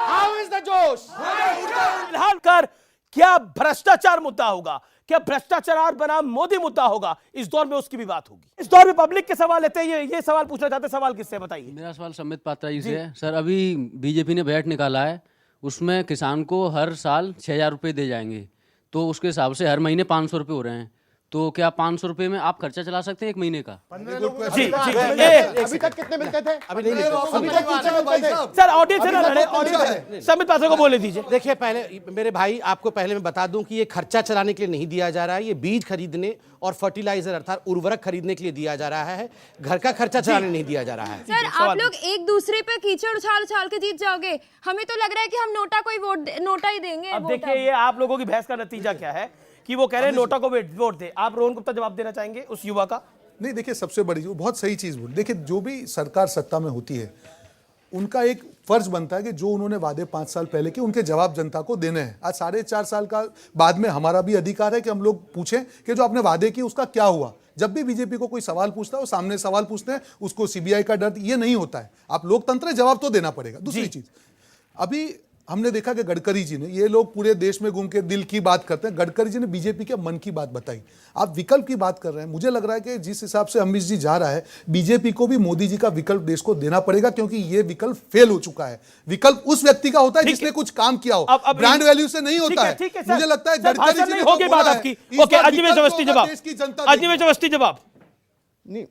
हाउ इज द जोश? फिलहाल कर क्या भ्रष्टाचार मुद्दा होगा, क्या भ्रष्टाचार बनाम मोदी मुद्दा होगा, इस दौर में उसकी भी बात होगी। इस दौर में पब्लिक के सवाल लेते हैं, ये सवाल पूछना चाहते हैं। सवाल किससे, बताइए। मेरा सवाल संबित पात्रा जी से है। सर, अभी बीजेपी ने बजट निकाला है, उसमें किसान को हर साल 6,000 रुपये दे जाएंगे, तो उसके हिसाब से हर महीने 500 रुपये हो रहे हैं। तो क्या 500 रुपये में आप खर्चा चला सकते हैं 1 महीने का? जी, अभी तक कितने मिलते थे? अभी नहीं मिलते। सर ऑडियंस से ना लड़े, ऑडियंस संबित पात्रा को बोले दीजिए। देखिए, पहले मेरे भाई, आपको पहले मैं बता दूं कि ये खर्चा चलाने के लिए नहीं दिया जा रहा है, ये बीज खरीदने और फर्टिलाइजर अर्थात उर्वरक खरीदने के लिए दिया जा रहा है। घर का खर्चा चलाने नहीं दिया जा रहा है। सर, आप लोग एक दूसरे पे कीचड़ उछाल उछाल के जीत जाओगे। हमें तो लग रहा है कि हम नोटा ही देंगे। अब देखिए, ये आप लोगों की बहस का नतीजा क्या है कि वो कह रहे हैं नोटा को वोट दे। आप रोहन गुप्ता जवाब देना चाहेंगे उस युवा का? नहीं, देखिए, सबसे बड़ी बहुत सही चीज बोली। देखिए, जो भी सरकार सत्ता में होती है, उनका एक फर्ज बनता है कि जो उन्होंने वादे 5 साल पहले किए, उनके जवाब जनता को देने हैं। आज 4.5 साल का बाद में हमारा भी अधिकार है कि हम लोग पूछें कि जो आपने वादे किए उसका क्या हुआ। जब भी बीजेपी को कोई सवाल पूछता है, वो सामने सवाल पूछते हैं, उसको सीबीआई का डर, ये नहीं होता है। आप लोकतंत्र, जवाब तो देना पड़ेगा। दूसरी चीज, अभी हमने देखा कि गडकरी जी ने, ये लोग पूरे देश में घूम के दिल की बात करते हैं, गडकरी जी ने बीजेपी के मन की बात बताई। आप विकल्प की बात कर रहे हैं। मुझे लग रहा है कि जिस हिसाब से अमित जी जा रहा है, बीजेपी को भी मोदी जी का विकल्प देश को देना पड़ेगा, क्योंकि ये विकल्प फेल हो चुका है। विकल्प उस व्यक्ति का होता है जिसने कुछ काम किया हो, ब्रांड वैल्यू से नहीं होता है। मुझे लगता है गडकरी जी ने होगी बात आपकी। ओके, अजमेर अवस्थी जवाब। नहीं,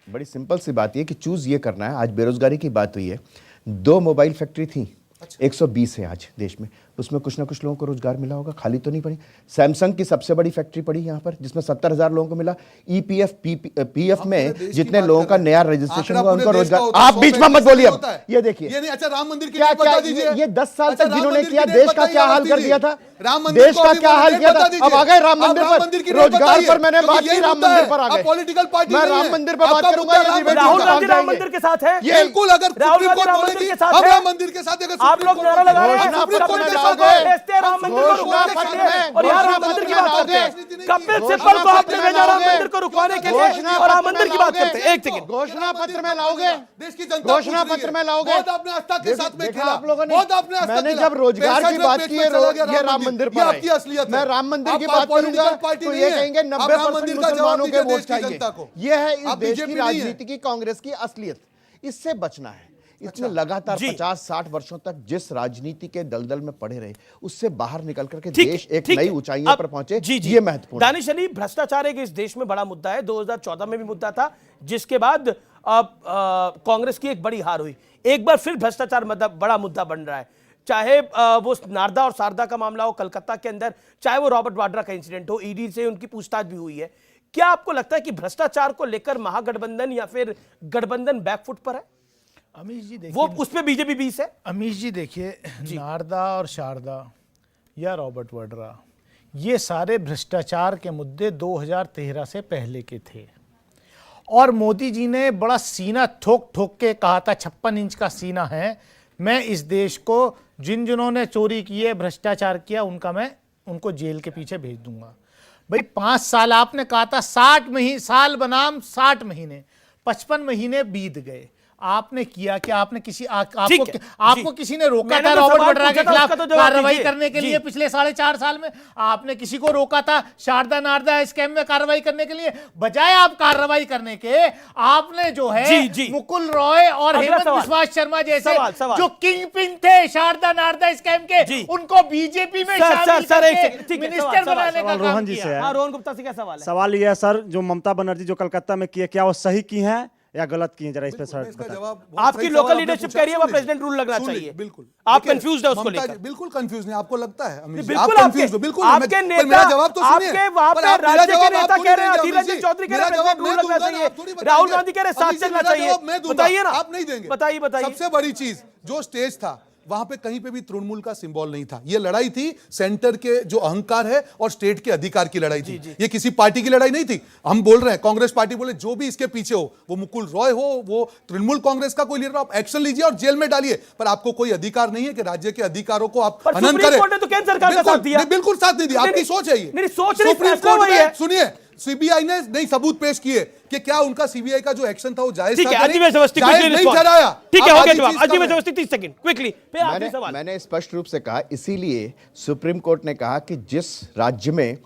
बड़ी सिंपल सी बात ये कि चूज ये करना है। आज बेरोजगारी की बात हुई है, 2 मोबाइल फैक्ट्री थी, 120 है आज देश में, उसमें कुछ ना कुछ लोगों को रोजगार मिला होगा, खाली तो नहीं पड़ी। सैमसंग की सबसे बड़ी फैक्ट्री पड़ी यहाँ पर, जिसमें 70,000 लोगों को मिला। ईपीएफ पीएफ में जितने लोगों का नया रजिस्ट्रेशन हुआ, उनको रोजगार। आप बीच में मत बोलिए। ये देखिए, अच्छा, राम मंदिर की क्या बता दीजिए। ये 10 साल तक जिन्होंने किया, देश का क्या हाल कर दिया था, देश का क्या हाल किया था। अब आ गए राम मंदिर पर, रोजगार पर मैंने बात की, राम मंदिर पर आ गए। पॉलिटिकल पार्टी, मैं राम मंदिर पर बात करूंगा। राहुल गांधी राम मंदिर के साथ है, बिल्कुल। अगर राहुल गांधी राम मंदिर के साथ है, राम मंदिर के साथ आप लोग नारा लगा रहे हैं, राम मंदिर को रुकवाने के लिए, और यहाँ राम मंदिर की बात करते हैं। कपिल सिब्बल को आपने भेजा राम मंदिर को रुकवाने के लिए, और राम मंदिर की बात करते हैं। एक सेकंड, घोषणा पत्र में लाओगे, देश की जनता घोषणा पत्र में लाओगे। बहुत आपने आस्था के साथ में खेला, आप लोगों ने, बहुत आपने आस्था मैंने खेला। जब रोजगार की बात की है, ये राम मंदिर पर आपकी असलियत है। मैं राम मंदिर की बात करूंगा तो ये कहेंगे 90% मुसलमानों के वोट चाहिए। ये है इस देश की राजनीति की, कांग्रेस की असलियत। इससे बचना है। इसमें लगातार 50-60 वर्षों तक जिस राजनीति के दलदल में पड़े रहे, उससे बाहर निकल करके देश एक नई ऊंचाइयों पर पहुंचे। ये महत्वपूर्ण। दानिश अली, भ्रष्टाचार एक इस देश में बड़ा मुद्दा है। 2014 में भी मुद्दा था, जिसके बाद कांग्रेस की एक बड़ी हार हुई। एक बार फिर भ्रष्टाचार बड़ा मुद्दा बन रहा है, चाहे वो नारदा और शारदा का मामला हो कलकत्ता के अंदर, चाहे वो रॉबर्ट वाड्रा का इंसिडेंट हो, ईडी से उनकी पूछताछ भी हुई है। क्या आपको लगता है कि भ्रष्टाचार को लेकर महागठबंधन या फिर गठबंधन बैकफुट पर है? अमीश जी देखिए, वो उस पे बीजेपी 20 है। अमीश जी देखिए, नारदा और शारदा या रॉबर्ट वाड्रा, ये सारे भ्रष्टाचार के मुद्दे 2013 से पहले के थे। और मोदी जी ने बड़ा सीना ठोक ठोक के कहा था, 56 इंच का सीना है, मैं इस देश को जिन्होंने चोरी की है, भ्रष्टाचार किया, उनको जेल के पीछे भेज दूंगा। भाई 5 साल आपने कहा था, 60 साल बनाम 60 महीने, 55 महीने बीत गए। आपने किया क्या? आपने किसी आपको किसी ने रोका था रॉबर्ट वाड्रा के खिलाफ कार्रवाई करने के लिए पिछले 4.5 साल में? आपने किसी को रोका था शारदा नारदा स्कैम में कार्रवाई करने के लिए? बजाय आप कार्रवाई करने के, आपने जो है मुकुल रॉय और हेमंत विश्वास शर्मा जैसे जो किंग पिन थे शारदा नारदा स्कैम के, उनको बीजेपी में शामिल करके मिनिस्टर बनाने का काम किया। रोहन गुप्ता से क्या सवाल है? सवाल यह है सर, जो ममता बनर्जी जो कलकत्ता में किए, क्या वो सही की हैं या गलत किए, जरा इस पे सर आपकी लोकल लीडरशिप कह रही है वो प्रेसिडेंट रूल लगना चाहिए, बिल्कुल आप कंफ्यूज है उसको लेकर? बिल्कुल कंफ्यूज नहीं, आपको लगता है बिल्कुल आपके नेता, आपके वहां पे राज्य के नेता कह रहे हैं, अधीर रंजन चौधरी कह रहे हैं प्रेसिडेंट रूल लगना चाहिए, राहुल गांधी कह रहे हैं साथ चलना चाहिए, बताइए ना। आप नहीं देंगे, बताइए। सबसे बड़ी चीज जो स्टेज था वहां पे कहीं पे भी तृणमूल का सिंबल नहीं था। ये लड़ाई थी सेंटर के जो अहंकार है और स्टेट के अधिकार की लड़ाई थी। ये किसी पार्टी की लड़ाई नहीं थी। हम बोल रहे हैं, कांग्रेस पार्टी बोले जो भी इसके पीछे हो, वो मुकुल रॉय हो, वो तृणमूल कांग्रेस का कोई लीडर, आप एक्शन लीजिए और जेल में डालिए, पर आपको कोई अधिकार नहीं है कि राज्य के अधिकारों को आप हनन करें। तो केंद्र सरकार का साथ दिया, बिल्कुल साथ नहीं दिया, आपकी सोच है ये। सुप्रीम कोर्ट में सुनिए, सीबीआई ने नहीं सबूत पेश किए कि क्या उनका सीबीआई का जो एक्शन था वो जायज था, जायज नहीं ठहराया। ठीक है, हो गया जवाब। अजीब व्यवस्थी 30 सेकंड क्विकली। मैंने स्पष्ट रूप से कहा, इसीलिए सुप्रीम कोर्ट ने कहा कि जिस राज्य में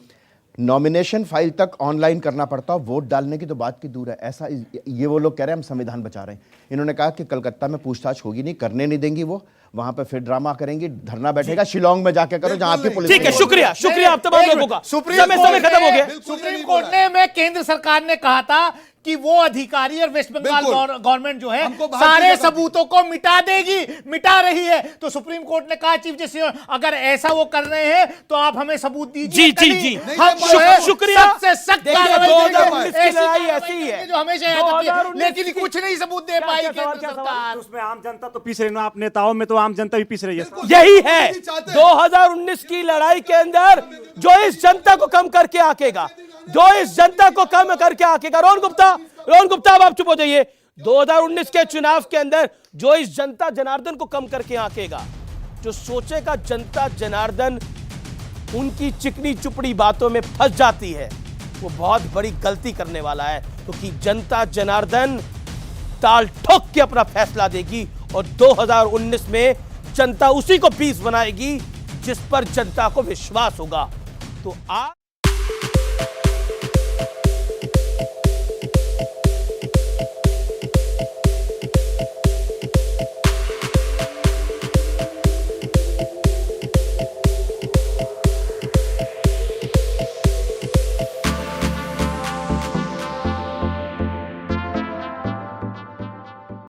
नॉमिनेशन फाइल तक ऑनलाइन करना पड़ता हो, वोट डालने की तो बात की दूर है। ऐसा ये वो लोग कह रहे हैं हम संविधान बचा रहे हैं। इन्होंने कहा कि कलकत्ता में पूछताछ होगी नहीं, करने नहीं देंगी, वो वहां पे फिर ड्रामा करेंगी, धरना बैठेगा, शिलोंग में जाके करो जहां आपकी पुलिस। ठीक है, शुक्रिया आप तमाम लोगों का। समय खत्म हो गया। सुप्रीम कोर्ट ने में केंद्र सरकार ने कहा था कि वो अधिकारी और वेस्ट बंगाल गवर्नमेंट जो है सारे सबूतों को मिटा रही है। तो सुप्रीम कोर्ट ने कहा चीफ जस्टिस अगर ऐसा वो कर रहे हैं तो आप हमें सबूत दीजिए। जी हम शुक्रिया। सबसे सख्त कार्रवाई ऐसी है जो हमेशा याद रखती है, लेकिन कुछ नहीं सबूत दे पाई केंद्र सरकार। उसमें आम जनता तो पीस रही है, आप नेताओं में तो आम जनता भी पीस रही है। यही है 2019 की लड़ाई के अंदर जो इस जनता को कम करके आकेगा, रोहन गुप्ता अब आप चुप हो जाइए। 2019 के चुनाव के अंदर जो इस जनता जनार्दन को कम करके आकेगा, जो सोचेगा जनता जनार्दन उनकी चिकनी चुपड़ी बातों में फंस जाती है, वो बहुत बड़ी गलती करने वाला है, क्योंकि जनता जनार्दन ताल ठोक के अपना फैसला देगी और 2019 में जनता उसी को पीस बनाएगी जिस पर जनता को विश्वास होगा। तो आज